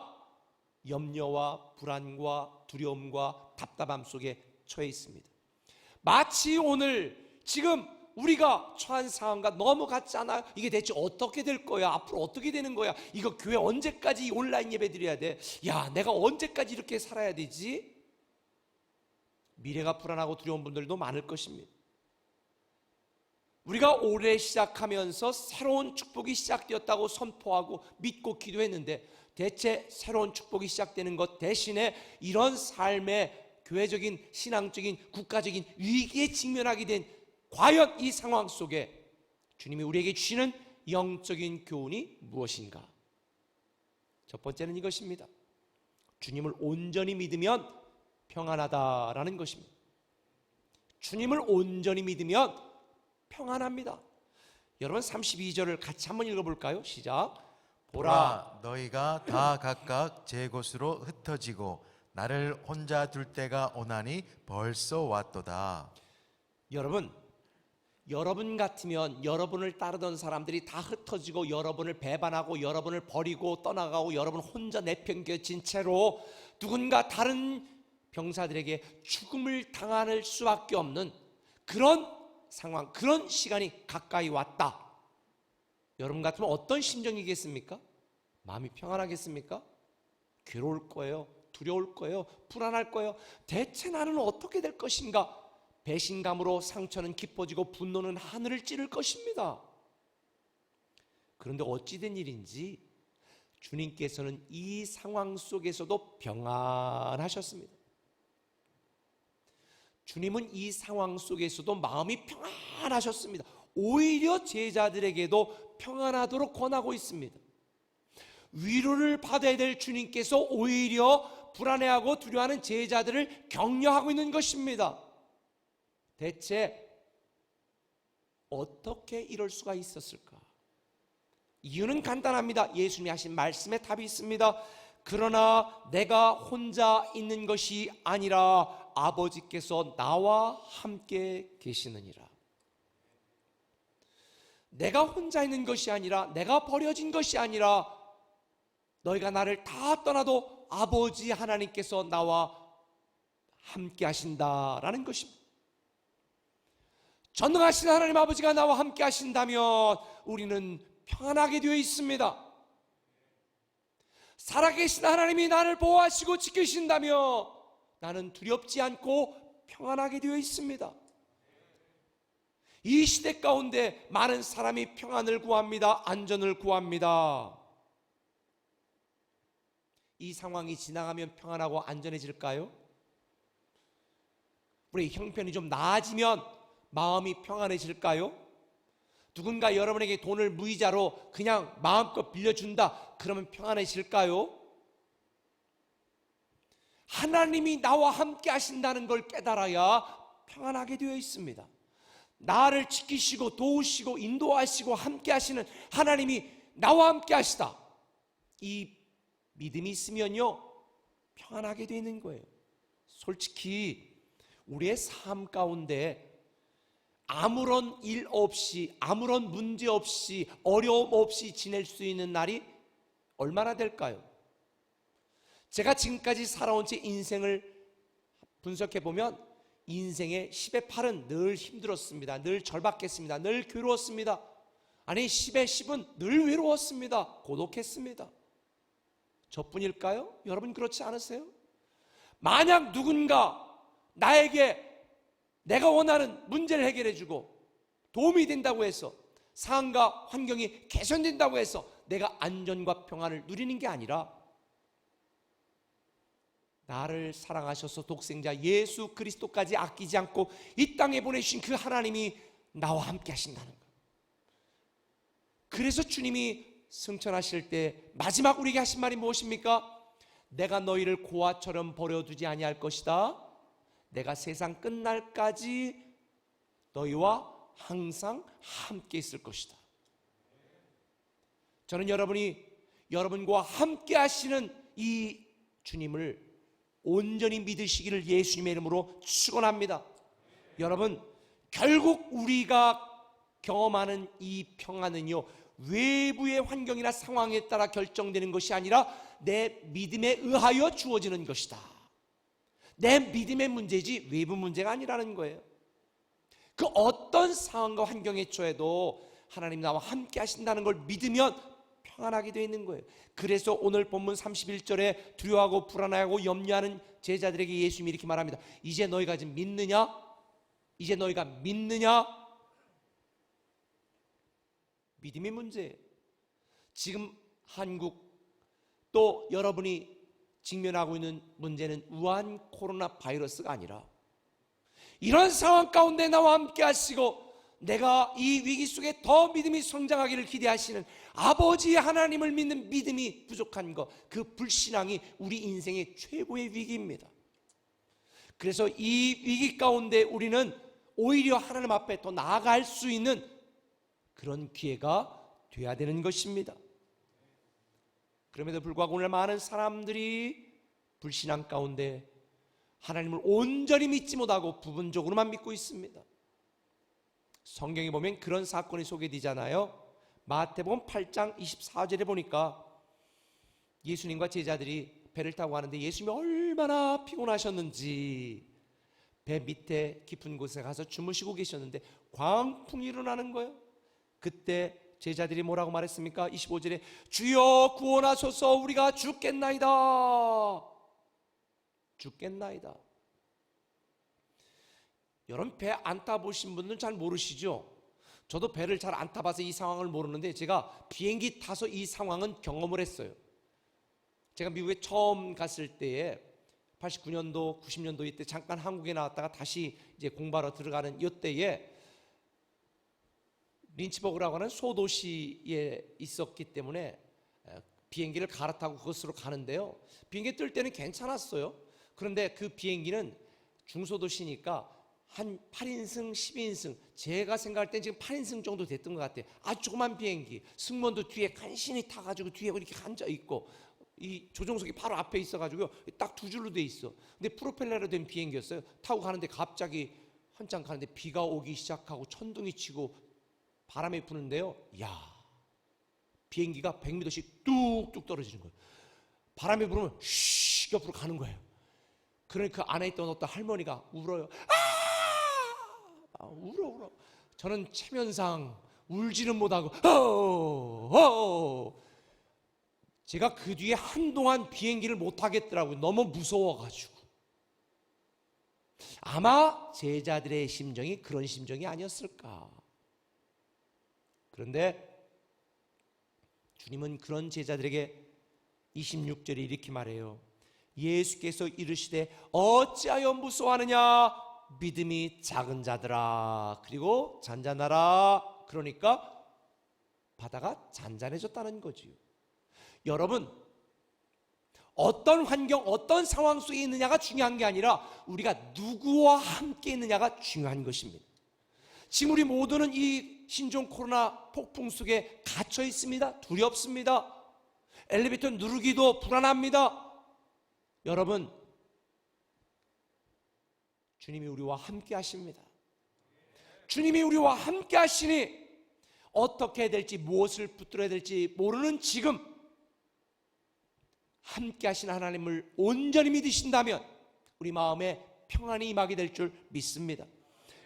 염려와 불안과 두려움과 답답함 속에 처해 있습니다. 마치 오늘 지금 우리가 처한 상황과 너무 같지 않아요? 이게 대체 어떻게 될 거야? 앞으로 어떻게 되는 거야? 이거 교회 언제까지 온라인 예배 드려야 돼? 야, 내가 언제까지 이렇게 살아야 되지? 미래가 불안하고 두려운 분들도 많을 것입니다. 우리가 올해 시작하면서 새로운 축복이 시작되었다고 선포하고 믿고 기도했는데 대체 새로운 축복이 시작되는 것 대신에 이런 삶의 교회적인, 신앙적인, 국가적인 위기에 직면하게 된 과연 이 상황 속에 주님이 우리에게 주시는 영적인 교훈이 무엇인가? 첫 번째는 이것입니다. 주님을 온전히 믿으면 평안하다라는 것입니다. 주님을 온전히 믿으면 평안합니다. 여러분 32절을 같이 한번 읽어볼까요? 시작. 보라, 너희가 다 각각 제 곳으로 흩어지고 나를 혼자 둘 때가 오나니 벌써 왔도다. 여러분 같으면 여러분을 따르던 사람들이 다 흩어지고 여러분을 배반하고 여러분을 버리고 떠나가고 여러분 혼자 내팽개친 채로 누군가 다른 병사들에게 죽음을 당할 수밖에 없는 그런 상황, 그런 시간이 가까이 왔다. 여러분 같으면 어떤 심정이겠습니까? 마음이 평안하겠습니까? 괴로울 거예요. 두려울 거예요. 불안할 거예요. 대체 나는 어떻게 될 것인가? 배신감으로 상처는 깊어지고 분노는 하늘을 찌를 것입니다. 그런데 어찌된 일인지 주님께서는 이 상황 속에서도 평안하셨습니다. 주님은 이 상황 속에서도 마음이 평안하셨습니다. 오히려 제자들에게도 평안하도록 권하고 있습니다. 위로를 받아야 될 주님께서 오히려 불안해하고 두려워하는 제자들을 격려하고 있는 것입니다. 대체 어떻게 이럴 수가 있었을까? 이유는 간단합니다. 예수님이 하신 말씀에 답이 있습니다. 그러나 내가 혼자 있는 것이 아니라 아버지께서 나와 함께 계시느니라. 내가 혼자 있는 것이 아니라, 내가 버려진 것이 아니라, 너희가 나를 다 떠나도 아버지 하나님께서 나와 함께 하신다라는 것입니다. 전능하신 하나님 아버지가 나와 함께 하신다면 우리는 평안하게 되어 있습니다. 살아계신 하나님이 나를 보호하시고 지키신다면 나는 두렵지 않고 평안하게 되어 있습니다. 이 시대 가운데 많은 사람이 평안을 구합니다. 안전을 구합니다. 이 상황이 지나가면 평안하고 안전해질까요? 우리 형편이 좀 나아지면 마음이 평안해질까요? 누군가 여러분에게 돈을 무이자로 그냥 마음껏 빌려준다, 그러면 평안해질까요? 하나님이 나와 함께 하신다는 걸 깨달아야 평안하게 되어 있습니다. 나를 지키시고 도우시고 인도하시고 함께 하시는 하나님이 나와 함께 하시다, 이 믿음이 있으면요 평안하게 되어 있는 거예요. 솔직히 우리의 삶 가운데 아무런 일 없이, 아무런 문제 없이, 어려움 없이 지낼 수 있는 날이 얼마나 될까요? 제가 지금까지 살아온 제 인생을 분석해 보면 인생의 10의 8은 늘 힘들었습니다. 늘 절박했습니다. 늘 괴로웠습니다. 아니 10의 10은 늘 외로웠습니다. 고독했습니다. 저뿐일까요? 여러분 그렇지 않으세요? 만약 누군가 나에게 내가 원하는 문제를 해결해 주고 도움이 된다고 해서, 상황과 환경이 개선된다고 해서 내가 안전과 평안을 누리는 게 아니라 나를 사랑하셔서 독생자 예수 그리스도까지 아끼지 않고 이 땅에 보내주신 그 하나님이 나와 함께 하신다는 거예요. 그래서 주님이 승천하실 때 마지막 우리에게 하신 말이 무엇입니까? 내가 너희를 고아처럼 버려두지 아니할 것이다. 내가 세상 끝날까지 너희와 항상 함께 있을 것이다. 저는 여러분이 여러분과 함께 하시는 이 주님을 온전히 믿으시기를 예수님의 이름으로 축원합니다. 여러분, 결국 우리가 경험하는 이 평안은요 외부의 환경이나 상황에 따라 결정되는 것이 아니라 내 믿음에 의하여 주어지는 것이다. 내 믿음의 문제지 외부 문제가 아니라는 거예요. 그 어떤 상황과 환경에 처해도 하나님 나와 함께 하신다는 걸 믿으면 평안하게 되어 있는 거예요. 그래서 오늘 본문 31절에 두려워하고 불안해하고 염려하는 제자들에게 예수님이 이렇게 말합니다. 이제 너희가 지금 믿느냐? 이제 너희가 믿느냐? 믿음의 문제예요. 지금 한국 또 여러분이 직면하고 있는 문제는 우한 코로나 바이러스가 아니라 이런 상황 가운데 나와 함께 하시고 내가 이 위기 속에 더 믿음이 성장하기를 기대하시는 아버지 하나님을 믿는 믿음이 부족한 것, 그 불신앙이 우리 인생의 최고의 위기입니다. 그래서 이 위기 가운데 우리는 오히려 하나님 앞에 더 나아갈 수 있는 그런 기회가 돼야 되는 것입니다. 그럼에도 불구하고 오늘 많은 사람들이 불신앙 가운데 하나님을 온전히 믿지 못하고 부분적으로만 믿고 있습니다. 성경에 보면 그런 사건이 소개되잖아요. 마태복음 8장 24절에 보니까 예수님과 제자들이 배를 타고 가는데 예수님이 얼마나 피곤하셨는지 배 밑에 깊은 곳에 가서 주무시고 계셨는데 광풍이 일어나는 거예요. 그때 제자들이 뭐라고 말했습니까? 25절에 주여 구원하소서 우리가 죽겠나이다. 죽겠나이다. 여러분 배 안 타보신 분들은 잘 모르시죠? 저도 배를 잘 안 타봐서 이 상황을 모르는데 제가 비행기 타서 이 상황은 경험을 했어요. 제가 미국에 처음 갔을 때에 89년도 90년도 이때 잠깐 한국에 나왔다가 다시 이제 공부하러 들어가는 이때에 린츠버그라고 하는 소도시에 있었기 때문에 비행기를 갈아타고 그것으로 가는데요, 비행기 뜰 때는 괜찮았어요. 그런데 그 비행기는 중소도시니까 한 8인승, 12인승, 제가 생각할 땐 지금 8인승 정도 됐던 것 같아요. 아주 조그만 비행기, 승무원도 뒤에 간신히 타가지고 뒤에 이렇게 앉아있고 이 조종석이 바로 앞에 있어가지고 딱 두 줄로 돼 있어. 근데 프로펠러로 된 비행기였어요. 타고 가는데 갑자기 한참 가는데 비가 오기 시작하고 천둥이 치고 바람이 부는데요, 야, 비행기가 100m씩 뚝뚝 떨어지는 거예요. 바람이 불으면 슉 옆으로 가는 거예요. 그러니까 그 안에 있던 어떤 할머니가 울어요. 울어. 저는 체면상 울지는 못하고 제가 그 뒤에 한동안 비행기를 못 타겠더라고요. 너무 무서워가지고. 아마 제자들의 심정이 그런 심정이 아니었을까. 그런데 주님은 그런 제자들에게 26절에 이렇게 말해요. 예수께서 이르시되 어찌하여 무서워하느냐, 믿음이 작은 자들아. 그리고 잔잔하라. 그러니까 바다가 잔잔해졌다는 거지요. 여러분, 어떤 환경, 어떤 상황 속에 있느냐가 중요한 게 아니라 우리가 누구와 함께 있느냐가 중요한 것입니다. 지금 우리 모두는 이 신종 코로나 폭풍 속에 갇혀 있습니다. 두렵습니다. 엘리베이터 누르기도 불안합니다. 여러분, 주님이 우리와 함께 하십니다. 주님이 우리와 함께 하시니 어떻게 해야 될지, 무엇을 붙들어야 될지 모르는 지금 함께 하신 하나님을 온전히 믿으신다면 우리 마음에 평안이 임하게 될 줄 믿습니다.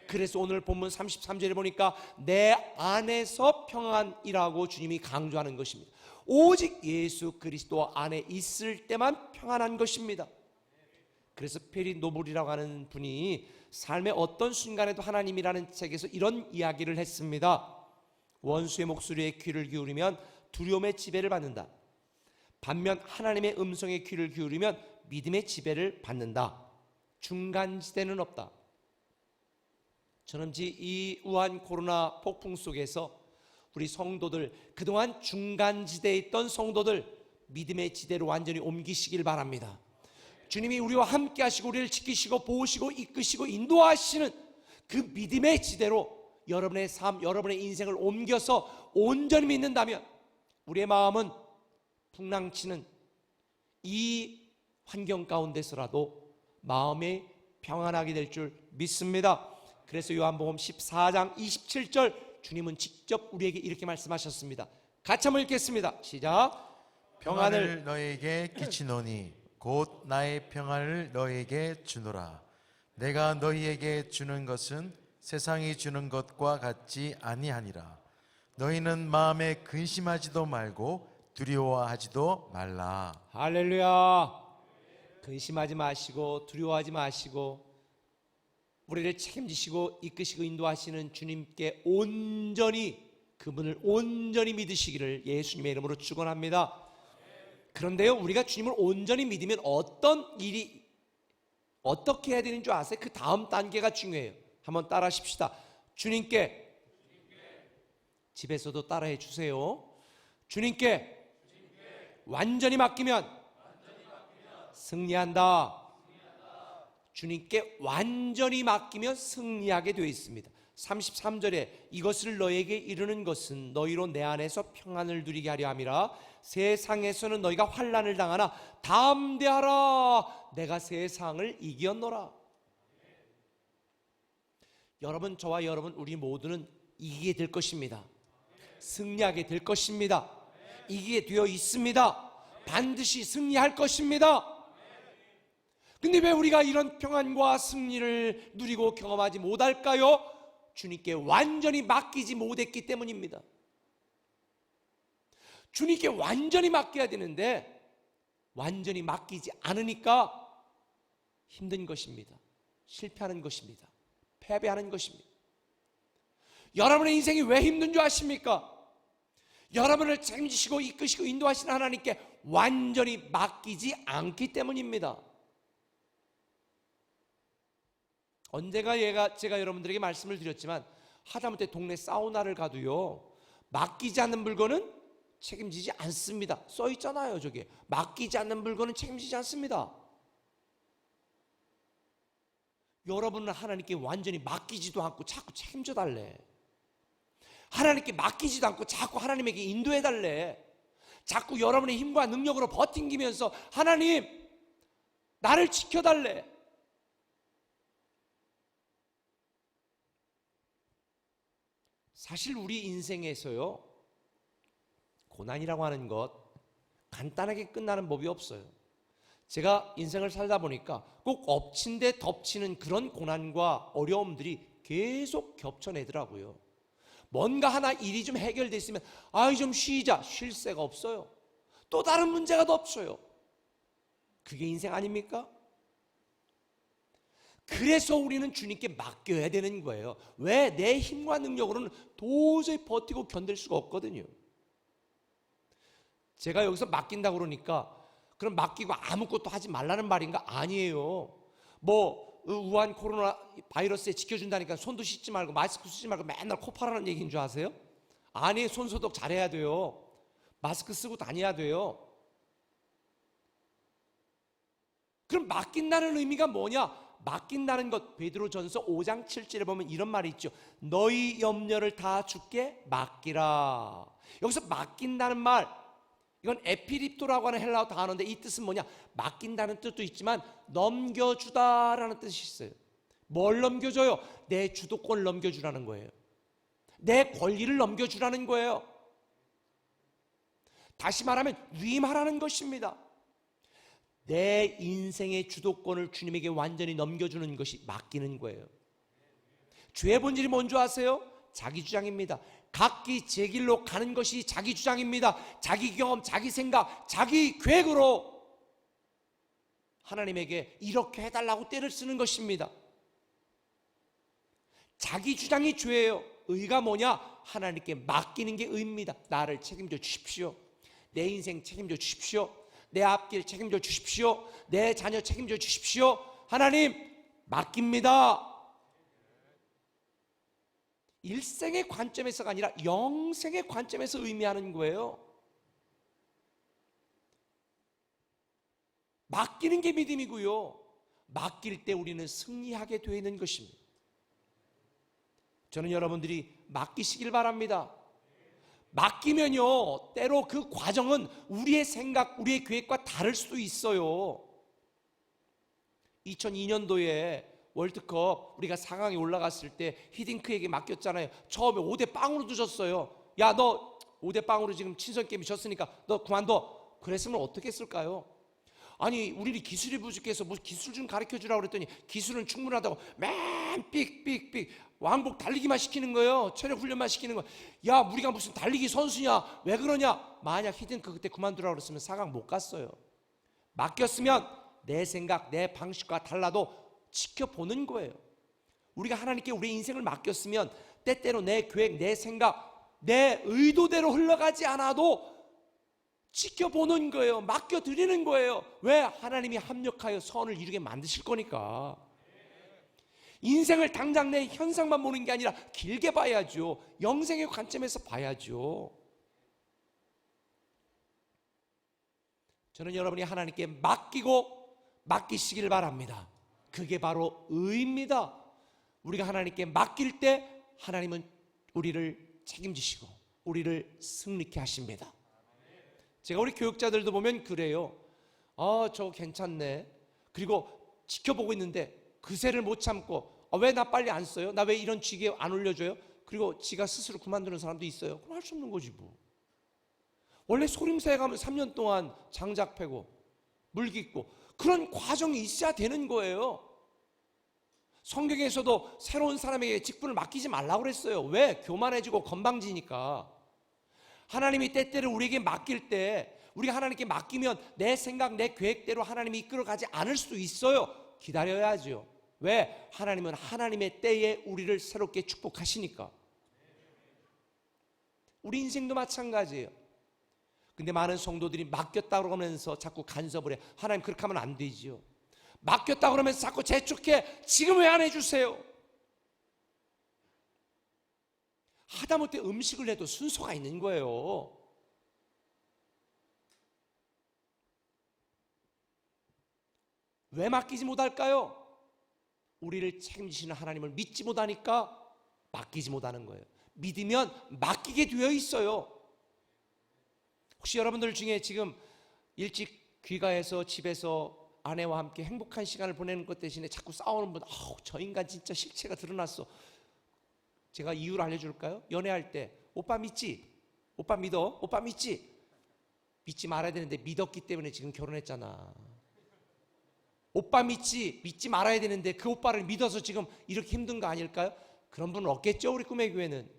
그래서 오늘 본문 33절에 보니까 내 안에서 평안이라고 주님이 강조하는 것입니다. 오직 예수 그리스도 안에 있을 때만 평안한 것입니다. 그래서 페리 노블이라고 하는 분이 삶의 어떤 순간에도 하나님이라는 책에서 이런 이야기를 했습니다. 원수의 목소리에 귀를 기울이면 두려움의 지배를 받는다. 반면 하나님의 음성에 귀를 기울이면 믿음의 지배를 받는다. 중간지대는 없다. 저는 이 우한 코로나 폭풍 속에서 우리 성도들, 그동안 중간지대에 있던 성도들 믿음의 지대로 완전히 옮기시길 바랍니다. 주님이 우리와 함께 하시고 우리를 지키시고 보시고 이끄시고 인도하시는 그 믿음의 지대로 여러분의 삶, 여러분의 인생을 옮겨서 온전히 믿는다면 우리의 마음은 풍랑치는 이 환경 가운데서라도 마음이 평안하게 될 줄 믿습니다. 그래서 요한복음 14장 27절 주님은 직접 우리에게 이렇게 말씀하셨습니다. 같이 한번 읽겠습니다. 시작. 평안을 너에게 끼치노니 곧 나의 평안을 너에게 주노라. 내가 너희에게 주는 것은 세상이 주는 것과 같지 아니하니라. 너희는 마음에 근심하지도 말고 두려워하지도 말라. 할렐루야. 근심하지 마시고 두려워하지 마시고 우리를 책임지시고 이끄시고 인도하시는 주님께 온전히, 그분을 온전히 믿으시기를 예수님의 이름으로 축원합니다. 그런데요, 우리가 주님을 온전히 믿으면 어떤 일이 어떻게 해야 되는 줄 아세요? 그 다음 단계가 중요해요. 한번 따라 하십시다. 주님께 집에서도 따라해 주세요. 주님께 완전히 맡기면 승리한다. 주님께 완전히 맡기면 승리하게 되어 있습니다. 33절에 이것을 너에게 이르는 것은 너희로 내 안에서 평안을 누리게 하려 함이라. 세상에서는 너희가 환난을 당하나 담대하라. 내가 세상을 이겼노라. 여러분, 저와 여러분, 우리 모두는 이기게 될 것입니다. 승리하게 될 것입니다. 이기게 되어 있습니다. 반드시 승리할 것입니다. 근데 왜 우리가 이런 평안과 승리를 누리고 경험하지 못할까요? 주님께 완전히 맡기지 못했기 때문입니다. 주님께 완전히 맡겨야 되는데 완전히 맡기지 않으니까 힘든 것입니다. 실패하는 것입니다. 패배하는 것입니다. 여러분의 인생이 왜 힘든 줄 아십니까? 여러분을 책임지시고 이끄시고 인도하시는 하나님께 완전히 맡기지 않기 때문입니다. 언제가 제가 여러분들에게 말씀을 드렸지만 하다못해 동네 사우나를 가도요, 맡기지 않는 물건은 책임지지 않습니다. 써 있잖아요, 저게. 맡기지 않는 물건은 책임지지 않습니다. 여러분은 하나님께 완전히 맡기지도 않고 자꾸 책임져 달래. 하나님께 맡기지도 않고 자꾸 하나님에게 인도해 달래. 자꾸 여러분의 힘과 능력으로 버팅기면서 하나님, 나를 지켜달래. 사실 우리 인생에서요, 고난이라고 하는 것 간단하게 끝나는 법이 없어요. 제가 인생을 살다 보니까 꼭 엎친 데 덮치는 그런 고난과 어려움들이 계속 겹쳐내더라고요. 뭔가 하나 일이 좀 해결됐으면 좀 쉬자. 쉴 새가 없어요. 또 다른 문제가 덮쳐요. 그게 인생 아닙니까? 그래서 우리는 주님께 맡겨야 되는 거예요. 왜? 내 힘과 능력으로는 도저히 버티고 견딜 수가 없거든요. 제가 여기서 맡긴다고 그러니까 그럼 맡기고 아무것도 하지 말라는 말인가? 아니에요. 뭐 우한 코로나 바이러스에 지켜준다니까 손도 씻지 말고 마스크 쓰지 말고 맨날 코파라는 얘기인 줄 아세요? 아니, 손소독 잘해야 돼요. 마스크 쓰고 다녀야 돼요. 그럼 맡긴다는 의미가 뭐냐? 맡긴다는 것, 베드로전서 5장 7절에 보면 이런 말이 있죠. 너희 염려를 다 주께 맡기라. 여기서 맡긴다는 말, 이건 에피립토라고 하는 헬라어 단어인데 이 뜻은 뭐냐? 맡긴다는 뜻도 있지만 넘겨주다라는 뜻이 있어요. 뭘 넘겨줘요? 내 주도권을 넘겨주라는 거예요. 내 권리를 넘겨주라는 거예요. 다시 말하면 위임하라는 것입니다. 내 인생의 주도권을 주님에게 완전히 넘겨주는 것이 맡기는 거예요. 죄의 본질이 뭔지 아세요? 자기 주장입니다. 각기 제 길로 가는 것이 자기 주장입니다. 자기 경험, 자기 생각, 자기 계획으로 하나님에게 이렇게 해달라고 떼를 쓰는 것입니다. 자기 주장이 죄예요. 의가 뭐냐? 하나님께 맡기는 게 의입니다. 나를 책임져 주십시오. 내 인생 책임져 주십시오. 내 앞길 책임져 주십시오. 내 자녀 책임져 주십시오. 하나님 맡깁니다. 일생의 관점에서가 아니라 영생의 관점에서 의미하는 거예요. 맡기는 게 믿음이고요. 맡길 때 우리는 승리하게 되어 있는 것입니다. 저는 여러분들이 맡기시길 바랍니다. 맡기면요, 때로 그 과정은 우리의 생각, 우리의 계획과 다를 수도 있어요. 2002년도에 월드컵 우리가 4강에 올라갔을 때 히딩크에게 맡겼잖아요. 처음에 5대0으로 졌어요. 야, 너 5대0으로 지금 친선게임이 졌으니까 너 그만둬. 그랬으면 어떻게 했을까요? 아니, 우리는 기술이 부족해서 뭐 기술 좀 가르쳐주라고 그랬더니 기술은 충분하다고 맨 삑삑삑 왕복 달리기만 시키는 거예요. 체력 훈련만 시키는 거예요. 야, 우리가 무슨 달리기 선수냐? 왜 그러냐? 만약 히딩크 그때 그만두라고 그랬으면 4강 못 갔어요. 맡겼으면 내 생각, 내 방식과 달라도 지켜보는 거예요. 우리가 하나님께 우리 인생을 맡겼으면 때때로 내 계획, 내 생각, 내 의도대로 흘러가지 않아도 지켜보는 거예요. 맡겨드리는 거예요. 왜? 하나님이 합력하여 선을 이루게 만드실 거니까. 인생을 당장 내 현상만 보는 게 아니라 길게 봐야죠. 영생의 관점에서 봐야죠. 저는 여러분이 하나님께 맡기시길 바랍니다. 그게 바로 의입니다. 우리가 하나님께 맡길 때 하나님은 우리를 책임지시고 우리를 승리케 하십니다. 제가 우리 교육자들도 보면 그래요. 저거 괜찮네. 그리고 지켜보고 있는데 그새를 못 참고 왜 나 빨리 안 써요? 나 왜 이런 직에 안 올려줘요? 그리고 지가 스스로 그만두는 사람도 있어요. 그럼 할 수 없는 거지 뭐. 원래 소림사에 가면 3년 동안 장작 패고 물 깃고 그런 과정이 있어야 되는 거예요. 성경에서도 새로운 사람에게 직분을 맡기지 말라고 그랬어요. 왜? 교만해지고 건방지니까. 하나님이 때때로 우리에게 맡길 때 우리가 하나님께 맡기면 내 생각, 내 계획대로 하나님이 이끌어가지 않을 수도 있어요. 기다려야죠. 왜? 하나님은 하나님의 때에 우리를 새롭게 축복하시니까. 우리 인생도 마찬가지예요. 근데 많은 성도들이 맡겼다고 그러면서 자꾸 간섭을 해. 하나님 그렇게 하면 안 되지요. 맡겼다고 그러면서 자꾸 재촉해. 지금 왜 안 해주세요? 하다못해 음식을 해도 순서가 있는 거예요. 왜 맡기지 못할까요? 우리를 책임지시는 하나님을 믿지 못하니까 맡기지 못하는 거예요. 믿으면 맡기게 되어 있어요. 혹시 여러분들 중에 지금 일찍 귀가해서 집에서 아내와 함께 행복한 시간을 보내는 것 대신에 자꾸 싸우는 분, 저 인간 진짜 실체가 드러났어. 제가 이유를 알려줄까요? 연애할 때 오빠 믿지? 오빠 믿어? 오빠 믿지? 믿지 말아야 되는데 믿었기 때문에 지금 결혼했잖아. 오빠 믿지? 믿지 말아야 되는데 그 오빠를 믿어서 지금 이렇게 힘든 거 아닐까요? 그런 분은 없겠죠, 우리 꿈의 교회는.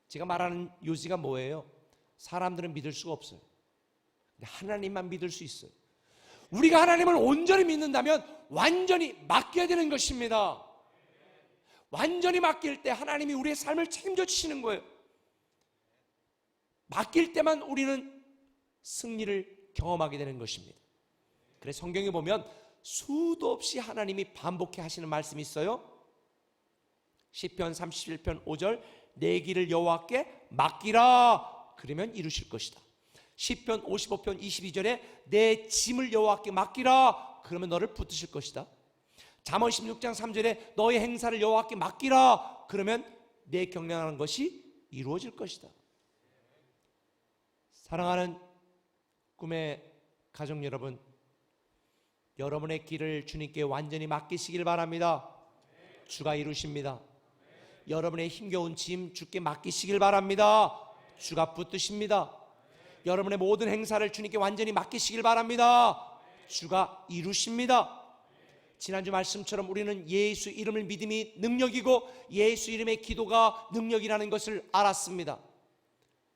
제가 말하는 요지가 뭐예요? 사람들은 믿을 수가 없어요. 근데 하나님만 믿을 수 있어요. 우리가 하나님을 온전히 믿는다면 완전히 맡겨야 되는 것입니다. 완전히 맡길 때 하나님이 우리의 삶을 책임져 주시는 거예요. 맡길 때만 우리는 승리를 경험하게 되는 것입니다. 그래서 성경에 보면 수도 없이 하나님이 반복해 하시는 말씀이 있어요. 시편 37편 5절 내 길을 여호와께 맡기라 그러면 이루실 것이다. 시편 55편 22절에 내 짐을 여호와께 맡기라 그러면 너를 붙드실 것이다. 잠언 16장 3절에 너의 행사를 여호와께 맡기라 그러면 내 경량한 것이 이루어질 것이다. 사랑하는 꿈의 가족 여러분, 여러분의 길을 주님께 완전히 맡기시길 바랍니다. 주가 이루십니다. 여러분의 힘겨운 짐 주께 맡기시길 바랍니다. 주가 붙드십니다. 여러분의 모든 행사를 주님께 완전히 맡기시길 바랍니다. 주가 이루십니다. 지난주 말씀처럼 우리는 예수 이름을 믿음이 능력이고 예수 이름의 기도가 능력이라는 것을 알았습니다.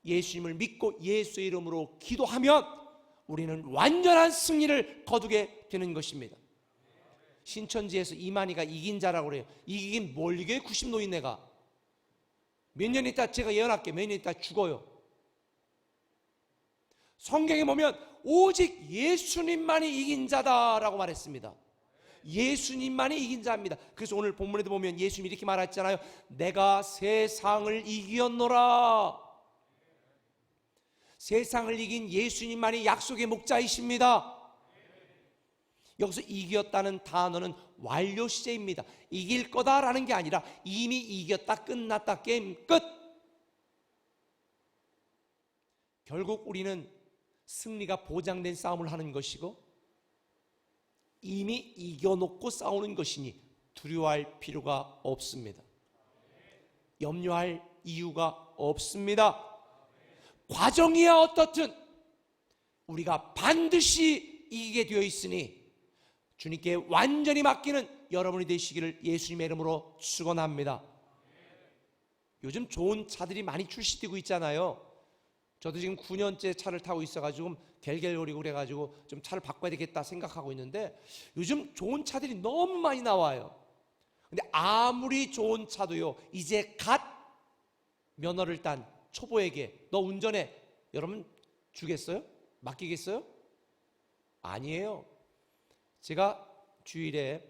예수님을 믿고 예수 이름으로 기도하면 우리는 완전한 승리를 거두게 되는 것입니다. 신천지에서 이만희가 이긴 자라고 그래요. 이기긴 뭘 이겨요? 90노인네가. 몇 년 있다 제가 예언할게. 몇 년 있다 죽어요. 성경에 보면 오직 예수님만이 이긴 자다라고 말했습니다. 예수님만이 이긴 자입니다. 그래서 오늘 본문에도 보면 예수님이 이렇게 말했잖아요. 내가 세상을 이기었노라. 세상을 이긴 예수님만이 약속의 목자이십니다. 여기서 이겼다는 단어는 완료 시제입니다. 이길 거다라는 게 아니라 이미 이겼다, 끝났다, 게임 끝. 결국 우리는 승리가 보장된 싸움을 하는 것이고 이미 이겨놓고 싸우는 것이니 두려워할 필요가 없습니다. 염려할 이유가 없습니다. 과정이야 어떻든 우리가 반드시 이기게 되어 있으니 주님께 완전히 맡기는 여러분이 되시기를 예수님의 이름으로 축원합니다. 요즘 좋은 차들이 많이 출시되고 있잖아요. 저도 지금 9년째 차를 타고 있어가지고 갤갤거리고 그래가지고 좀 차를 바꿔야 되겠다 생각하고 있는데 요즘 좋은 차들이 너무 많이 나와요. 근데 아무리 좋은 차도요 이제 갓 면허를 딴 초보에게 너 운전해 여러분 주겠어요? 맡기겠어요? 아니에요. 제가 주일에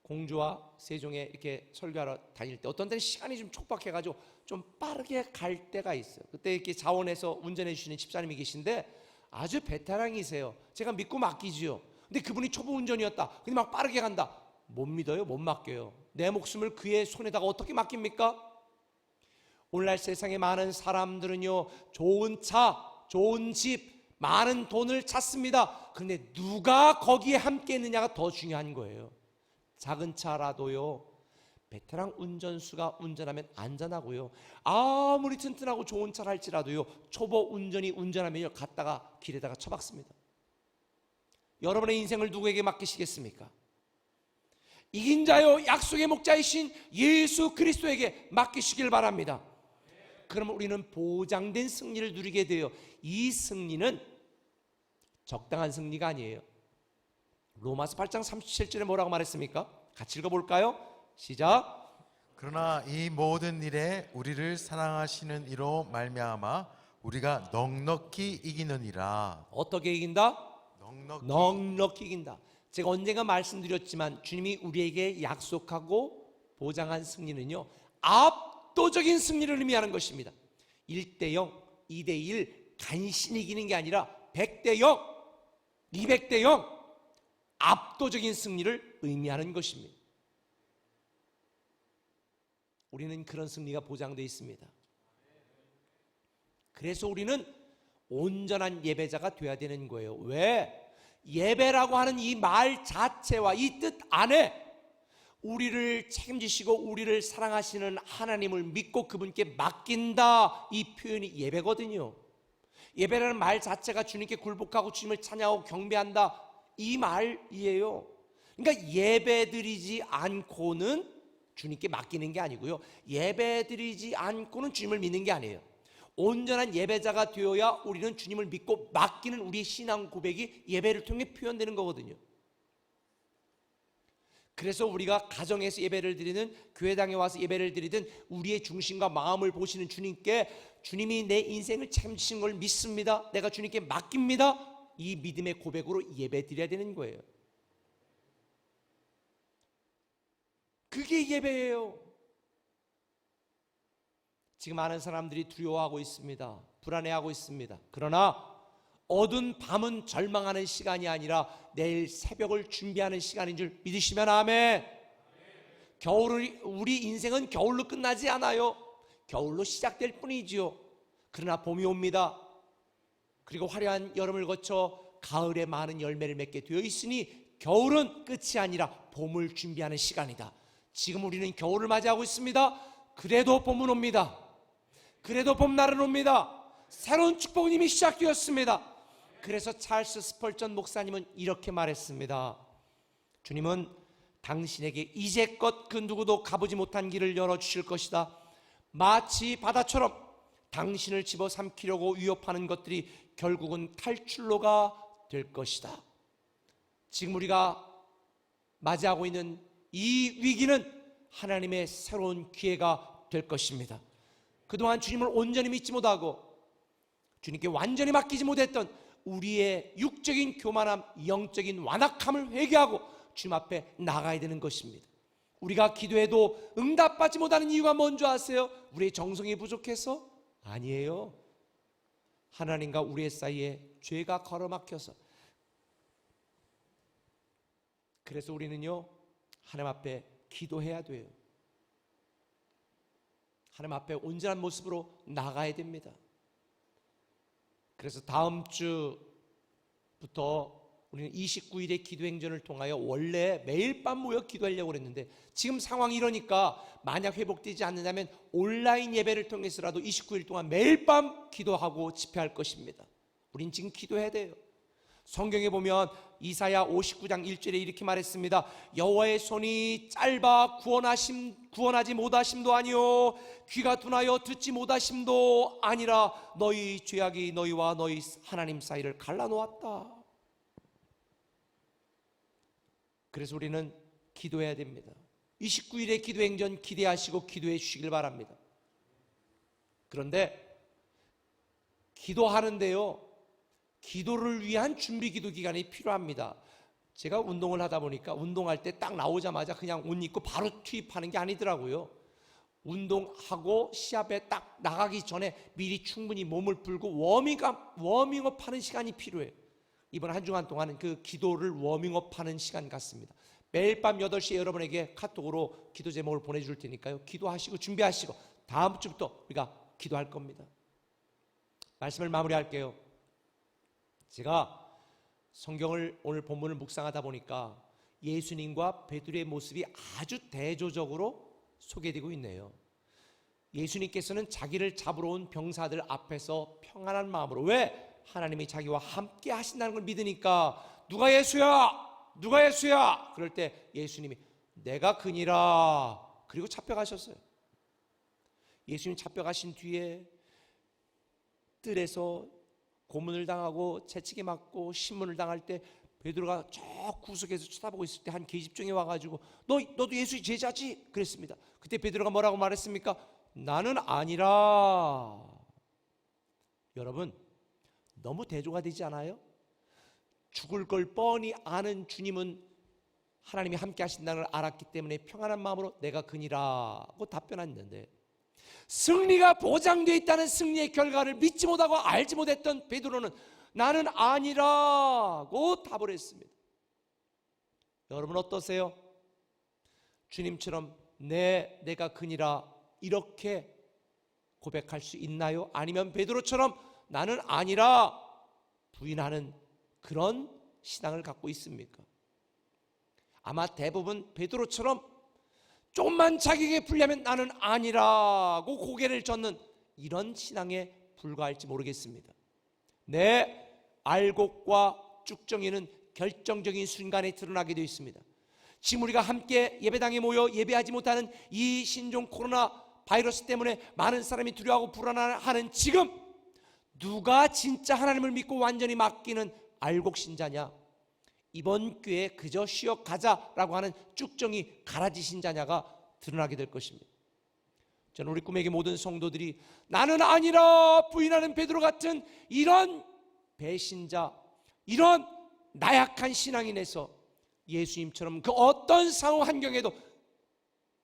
공주와 세종에 이렇게 설교하러 다닐 때 어떤 때는 시간이 좀 촉박해가지고 좀 빠르게 갈 때가 있어요. 그때 이렇게 자원에서 운전해 주시는 집사님이 계신데 아주 베테랑이세요. 제가 믿고 맡기지요. 근데 그분이 초보 운전이었다. 근데 막 빠르게 간다. 못 믿어요. 못 맡겨요. 내 목숨을 그의 손에다가 어떻게 맡깁니까? 오늘날 세상에 많은 사람들은요 좋은 차, 좋은 집, 많은 돈을 찾습니다. 그런데 누가 거기에 함께 있느냐가 더 중요한 거예요. 작은 차라도요 베테랑 운전수가 운전하면 안전하고요 아무리 튼튼하고 좋은 차를 할지라도요 초보 운전이 운전하면요 갔다가 길에다가 처박습니다. 여러분의 인생을 누구에게 맡기시겠습니까? 이긴 자요 약속의 목자이신 예수 그리스도에게 맡기시길 바랍니다. 그러면 우리는 보장된 승리를 누리게 돼요. 이 승리는 적당한 승리가 아니에요. 로마서 8장 37절에 뭐라고 말했습니까? 같이 읽어볼까요? 시작. 그러나 이 모든 일에 우리를 사랑하시는 이로 말미암아 우리가 넉넉히 이기느니라. 어떻게 이긴다? 넉넉히 이긴다. 제가 언젠가 말씀드렸지만 주님이 우리에게 약속하고 보장한 승리는요 압도적인 승리를 의미하는 것입니다. 1대0, 2대1 간신히 이기는 게 아니라 100대0, 200대0 압도적인 승리를 의미하는 것입니다. 우리는 그런 승리가 보장되어 있습니다. 그래서 우리는 온전한 예배자가 되어야 되는 거예요. 왜? 예배라고 하는 이 말 자체와 이 뜻 안에 우리를 책임지시고 우리를 사랑하시는 하나님을 믿고 그분께 맡긴다 이 표현이 예배거든요. 예배라는 말 자체가 주님께 굴복하고 주님을 찬양하고 경배한다 이 말이에요. 그러니까 예배드리지 않고는 주님께 맡기는 게 아니고요 예배드리지 않고는 주님을 믿는 게 아니에요. 온전한 예배자가 되어야 우리는 주님을 믿고 맡기는 우리의 신앙 고백이 예배를 통해 표현되는 거거든요. 그래서 우리가 가정에서 예배를 드리든 교회당에 와서 예배를 드리든 우리의 중심과 마음을 보시는 주님께 주님이 내 인생을 책임지신 걸 믿습니다. 내가 주님께 맡깁니다. 이 믿음의 고백으로 예배 드려야 되는 거예요. 그게 예배예요. 지금 많은 사람들이 두려워하고 있습니다. 불안해하고 있습니다. 그러나 어두운 밤은 절망하는 시간이 아니라 내일 새벽을 준비하는 시간인 줄 믿으시면 아멘. 우리 인생은 겨울로 끝나지 않아요. 겨울로 시작될 뿐이지요. 그러나 봄이 옵니다. 그리고 화려한 여름을 거쳐 가을에 많은 열매를 맺게 되어 있으니 겨울은 끝이 아니라 봄을 준비하는 시간이다. 지금 우리는 겨울을 맞이하고 있습니다. 그래도 봄은 옵니다. 그래도 봄날은 옵니다. 새로운 축복은 이미 시작되었습니다. 그래서 찰스 스펄전 목사님은 이렇게 말했습니다. 주님은 당신에게 이제껏 그 누구도 가보지 못한 길을 열어주실 것이다. 마치 바다처럼 당신을 집어삼키려고 위협하는 것들이 결국은 탈출로가 될 것이다. 지금 우리가 맞이하고 있는 이 위기는 하나님의 새로운 기회가 될 것입니다. 그동안 주님을 온전히 믿지 못하고 주님께 완전히 맡기지 못했던 우리의 육적인 교만함, 영적인 완악함을 회개하고 주님 앞에 나가야 되는 것입니다. 우리가 기도해도 응답받지 못하는 이유가 뭔지 아세요? 우리의 정성이 부족해서? 아니에요. 하나님과 우리의 사이에 죄가 걸어막혀서. 그래서 우리는요, 하나님 앞에 기도해야 돼요. 하나님 앞에 온전한 모습으로 나가야 됩니다. 그래서 다음 주부터 우리는 29일의 기도행전을 통하여 원래 매일 밤 모여 기도하려고 했는데 지금 상황이 이러니까 만약 회복되지 않는다면 온라인 예배를 통해서라도 29일 동안 매일 밤 기도하고 집회할 것입니다. 우린 지금 기도해야 돼요. 성경에 보면 이사야 59장 1절에 이렇게 말했습니다. 여호와의 손이 짧아 구원하지 못하심도 아니요 귀가 둔하여 듣지 못하심도 아니라 너희 죄악이 너희와 너희 하나님 사이를 갈라놓았다. 그래서 우리는 기도해야 됩니다. 29일의 기도행전 기대하시고 기도해 주시길 바랍니다. 그런데 기도하는데요, 기도를 위한 준비 기도 기간이 필요합니다. 제가 운동을 하다 보니까 운동할 때 딱 나오자마자 그냥 옷 입고 바로 투입하는 게 아니더라고요. 운동하고 시합에 딱 나가기 전에 미리 충분히 몸을 풀고 워밍업 하는 시간이 필요해요. 이번 한 주간 동안은 그 기도를 워밍업 하는 시간 같습니다. 매일 밤 8시에 여러분에게 카톡으로 기도 제목을 보내줄 테니까요, 기도하시고 준비하시고 다음 주부터 우리가 기도할 겁니다. 말씀을 마무리할게요. 제가 성경을 오늘 본문을 묵상하다 보니까 예수님과 베드로의 모습이 아주 대조적으로 소개되고 있네요. 예수님께서는 자기를 잡으러 온 병사들 앞에서 평안한 마음으로, 왜? 하나님이 자기와 함께 하신다는 걸 믿으니까 누가 예수야? 누가 예수야? 그럴 때 예수님이 내가 그니라. 그리고 잡혀가셨어요. 예수님 잡혀가신 뒤에 뜰에서 고문을 당하고 채찍에 맞고 신문을 당할 때 베드로가 저 구석에서 쳐다보고 있을 때 한 계집종이 와가지고 너도 예수의 제자지? 그랬습니다. 그때 베드로가 뭐라고 말했습니까? 나는 아니라. 여러분, 너무 대조가 되지 않아요? 죽을 걸 뻔히 아는 주님은 하나님이 함께 하신다는 걸 알았기 때문에 평안한 마음으로 내가 그니라고 답변했는데, 승리가 보장되어 있다는 승리의 결과를 믿지 못하고 알지 못했던 베드로는 나는 아니라고 답을 했습니다. 여러분 어떠세요? 주님처럼 내가 그니라 이렇게 고백할 수 있나요? 아니면 베드로처럼 나는 아니라 부인하는 그런 신앙을 갖고 있습니까? 아마 대부분 베드로처럼 조금만 자기에게 불리하면 나는 아니라고 고개를 젓는 이런 신앙에 불과할지 모르겠습니다. 내 알곡과 쭉정이는 결정적인 순간에 드러나게 되어 있습니다. 지금 우리가 함께 예배당에 모여 예배하지 못하는 이 신종 코로나 바이러스 때문에 많은 사람이 두려워하고 불안하는 지금, 누가 진짜 하나님을 믿고 완전히 맡기는 알곡 신자냐? 이번 기회에 그저 쉬어가자라고 하는 쭉정이 갈아지신 자냐가 드러나게 될 것입니다. 저는 우리 꿈에게 모든 성도들이 나는 아니라 부인하는 베드로 같은 이런 배신자, 이런 나약한 신앙인에서 예수님처럼 그 어떤 상황 환경에도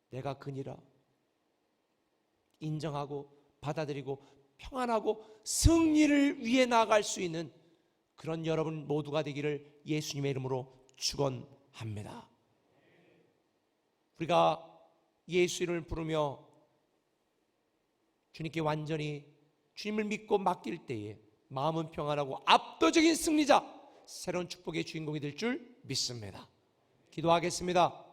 내가 그니라 인정하고 받아들이고 평안하고 승리를 위해 나아갈 수 있는 그런 여러분 모두가 되기를 예수님의 이름으로 축원합니다. 우리가 예수 이름을 부르며 주님께 완전히 주님을 믿고 맡길 때에 마음은 평안하고 압도적인 승리자, 새로운 축복의 주인공이 될 줄 믿습니다. 기도하겠습니다.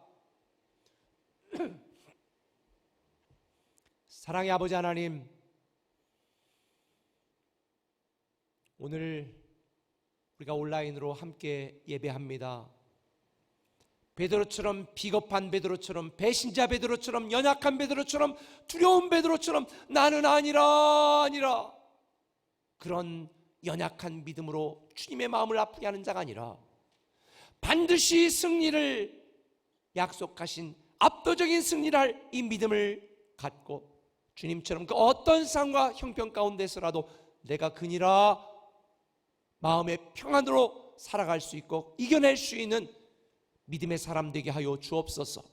사랑의 아버지 하나님, 오늘 우리가 온라인으로 함께 예배합니다. 베드로처럼, 비겁한 베드로처럼, 배신자 베드로처럼, 연약한 베드로처럼, 두려운 베드로처럼 나는 아니라 그런 연약한 믿음으로 주님의 마음을 아프게 하는 자가 아니라 반드시 승리를 약속하신 압도적인 승리를 할 이 믿음을 갖고 주님처럼 그 어떤 상황과 형편 가운데서라도 내가 그니라 마음의 평안으로 살아갈 수 있고 이겨낼 수 있는 믿음의 사람 되게 하여 주옵소서.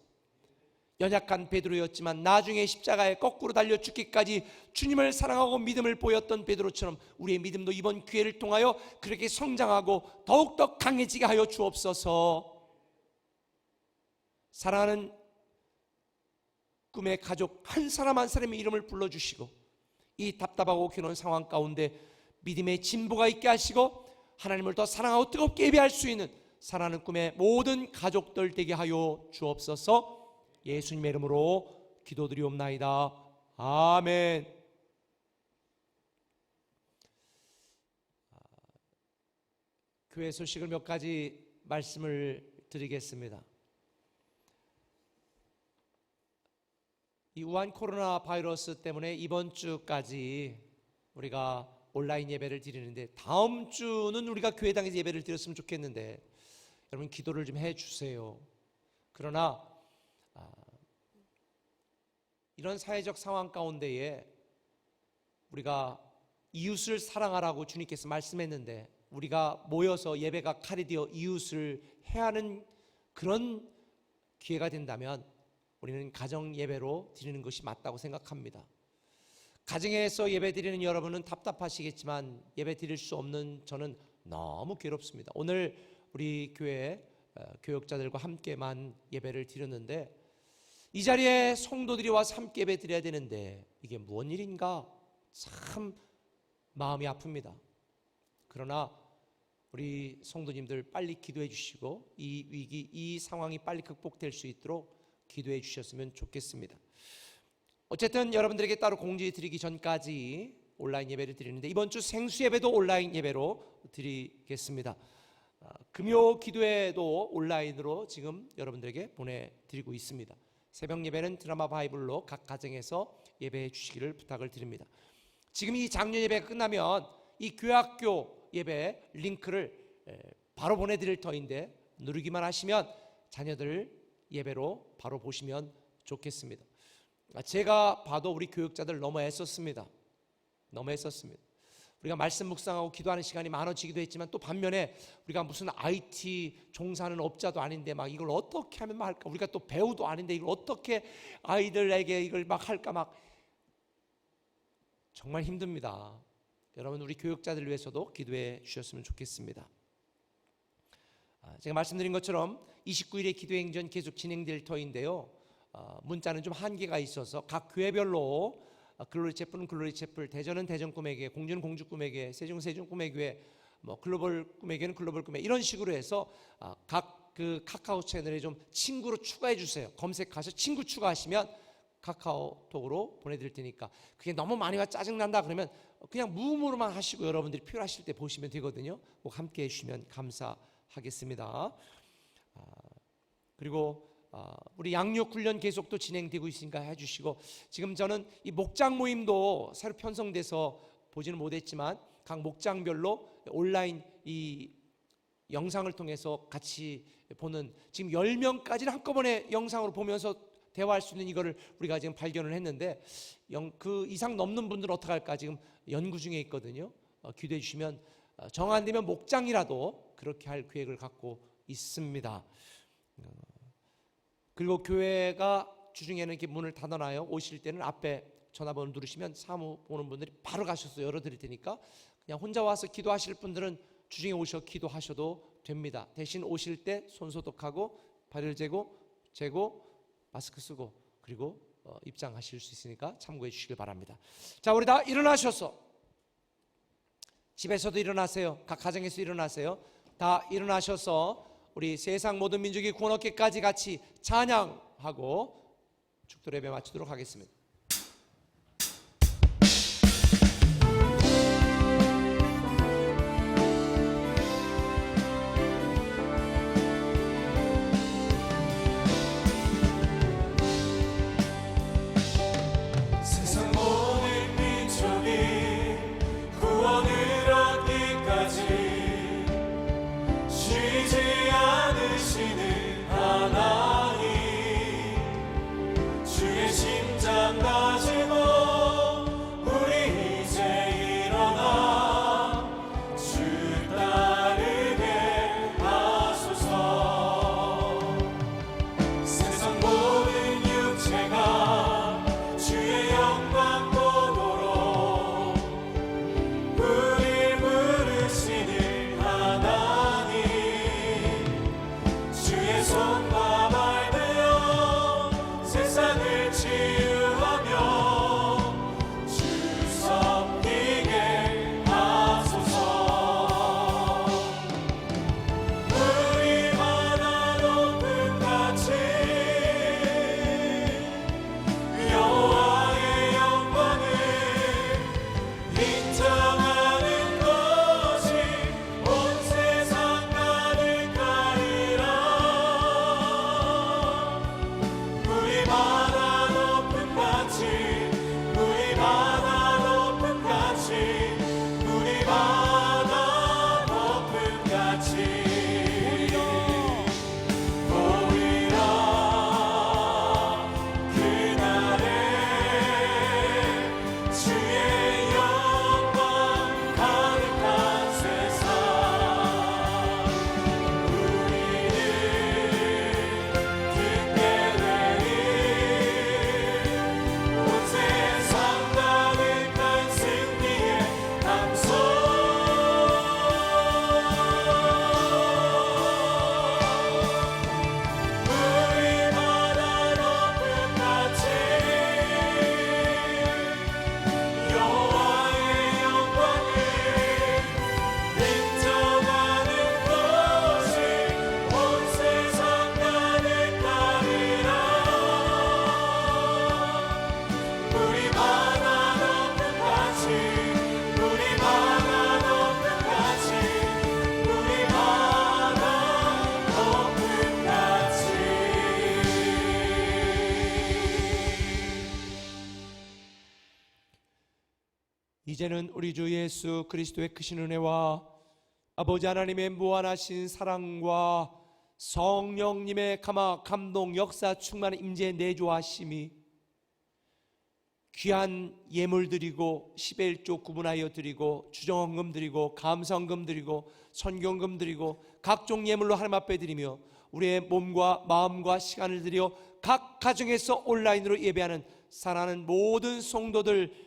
연약한 베드로였지만 나중에 십자가에 거꾸로 달려 죽기까지 주님을 사랑하고 믿음을 보였던 베드로처럼 우리의 믿음도 이번 기회를 통하여 그렇게 성장하고 더욱더 강해지게 하여 주옵소서. 사랑하는 꿈의 가족 한 사람 한 사람의 이름을 불러주시고 이 답답하고 괴로운 상황 가운데 믿음의 진보가 있게 하시고 하나님을 더 사랑하고 뜨겁게 예배할 수 있는 사랑하는 꿈의 모든 가족들 되게 하여 주옵소서. 예수님의 이름으로 기도드리옵나이다. 아멘. 교회 소식을 몇 가지 말씀을 드리겠습니다. 이 우한 코로나 바이러스 때문에 이번 주까지 우리가 온라인 예배를 드리는데 다음 주는 우리가 교회당에서 예배를 드렸으면 좋겠는데 여러분 기도를 좀 해주세요. 그러나 이런 사회적 상황 가운데에 우리가 이웃을 사랑하라고 주님께서 말씀했는데 우리가 모여서 예배가 칼이 되어 이웃을 해하는 그런 기회가 된다면 우리는 가정 예배로 드리는 것이 맞다고 생각합니다. 가정에서 예배 드리는 여러분은 답답하시겠지만 예배 드릴 수 없는 저는 너무 괴롭습니다. 오늘 우리 교회 교역자들과 함께만 예배를 드렸는데 이 자리에 성도들이 와서 함께 예배 드려야 되는데 이게 무슨 일인가 참 마음이 아픕니다. 그러나 우리 성도님들 빨리 기도해 주시고 이 위기, 이 상황이 빨리 극복될 수 있도록 기도해 주셨으면 좋겠습니다. 어쨌든 여러분들에게 따로 공지 드리기 전까지 온라인 예배를 드리는데 이번 주 생수 예배도 온라인 예배로 드리겠습니다. 금요 기도회도 온라인으로 지금 여러분들에게 보내드리고 있습니다. 새벽 예배는 드라마 바이블로 각 가정에서 예배해 주시기를 부탁을 드립니다. 지금 이 작년 예배가 끝나면 이 교학교 예배 링크를 바로 보내드릴 터인데 누르기만 하시면 자녀들 예배로 바로 보시면 좋겠습니다. 제가 봐도 우리 교육자들 너무 애썼습니다. 우리가 말씀 묵상하고 기도하는 시간이 많아지기도 했지만 또 반면에 우리가 무슨 IT 종사하는 업자도 아닌데 막 이걸 어떻게 하면 할까, 우리가 또 배우도 아닌데 이걸 어떻게 아이들에게 이걸 막 할까, 막 정말 힘듭니다. 여러분 우리 교육자들을 위해서도 기도해 주셨으면 좋겠습니다. 제가 말씀드린 것처럼 29일에 기도행전 계속 진행될 터인데요. 문자는 좀 한계가 있어서 각 교회별로 글로리 채플은 글로리 채플, 대전은 대전 꿈의 교회, 공주는 공주 꿈의 교회, 세종은 세종 꿈의 교회, 뭐 글로벌 꿈의 교회는 글로벌 꿈의, 이런 식으로 해서 각 그 카카오 채널에 좀 친구로 추가해 주세요. 검색하셔 친구 추가하시면 카카오톡으로 보내드릴 테니까 그게 너무 많이 와 짜증난다 그러면 그냥 무음으로만 하시고 여러분들이 필요하실 때 보시면 되거든요. 꼭 함께 해주시면 감사하겠습니다. 그리고 우리 양육 훈련 계속 또 진행되고 있으니까 해주시고, 지금 저는 이 목장 모임도 새로 편성돼서 보지는 못했지만 각 목장별로 온라인 이 영상을 통해서 같이 보는, 지금 10명까지는 한꺼번에 영상으로 보면서 대화할 수 있는 이거를 우리가 지금 발견을 했는데, 그 이상 넘는 분들은 어떻게 할까 지금 연구 중에 있거든요. 기도해 주시면 정 안 되면 목장이라도 그렇게 할 계획을 갖고 있습니다. 그리고 교회가 주중에는 이렇게 문을 닫아놔요. 오실 때는 앞에 전화번호 누르시면 사무 보는 분들이 바로 가셔서 열어드릴 테니까 그냥 혼자 와서 기도하실 분들은 주중에 오셔 기도하셔도 됩니다. 대신 오실 때 손 소독하고 발열 재고 마스크 쓰고 그리고 입장하실 수 있으니까 참고해 주시길 바랍니다. 자, 우리 다 일어나셔서, 집에서도 일어나세요. 각 가정에서 일어나세요. 다 일어나셔서 우리 세상 모든 민족이 구원 얻기까지 같이 찬양하고 축도 예배 마치도록 하겠습니다. 세상 모든 민족이 구원을 얻기까지 쉬지 않으시는 하나님, 주의 심장 다지고 우리 이제 일어나 주 따르게 하소서. 세상 모든 육체가 주의 영광 보도록 우릴 부르시는 하나님, 주의 손과 발 되어 세상을 치유하며 주 섬기게 하소서. 우리 바다 높은 같이 여호와의 영광을 인정하는 것이 온 세상 가득하리라. 우리 바다 높은 같이, 우리 바다 높은 같이, 우리 바다 높은 같이 보이라. 그날에 주의 영광 가득한 세상, 우리는 듣게 되리. 온 세상 가득한 승리의 함성. 우리 바다 높은 같이 여호와의 영광을 인정하는 것이 온 세상 가득하리라. 우리 바다 높은 같이, 우리 바다 높은 같이, 우리 바다 높은 같이. 이제는 우리 주 예수 그리스도의 크신 은혜와 아버지 하나님의 무한하신 사랑과 성령님의 감동 역사 충만한 임재 내조하심이 귀한 예물 드리고 10의 1조 구분하여 드리고 주정헌금 드리고 감사헌금 드리고 선경금 드리고 각종 예물로 하나님 앞에 드리며 우리의 몸과 마음과 시간을 들여 각 가정에서 온라인으로 예배하는 사랑하는 모든 성도들,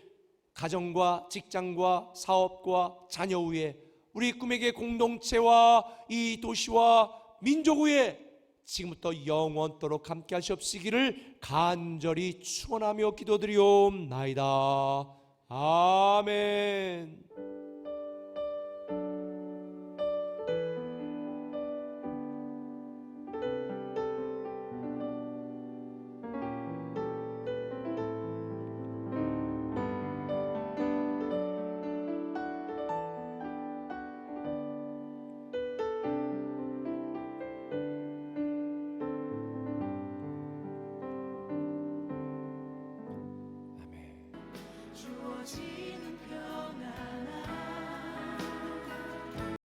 가정과 직장과 사업과 자녀 위에, 우리 꿈에게 공동체와 이 도시와 민족 위에 지금부터 영원토록 함께 하시옵시기를 간절히 축원하며 기도드리옵나이다. 아멘. 주어진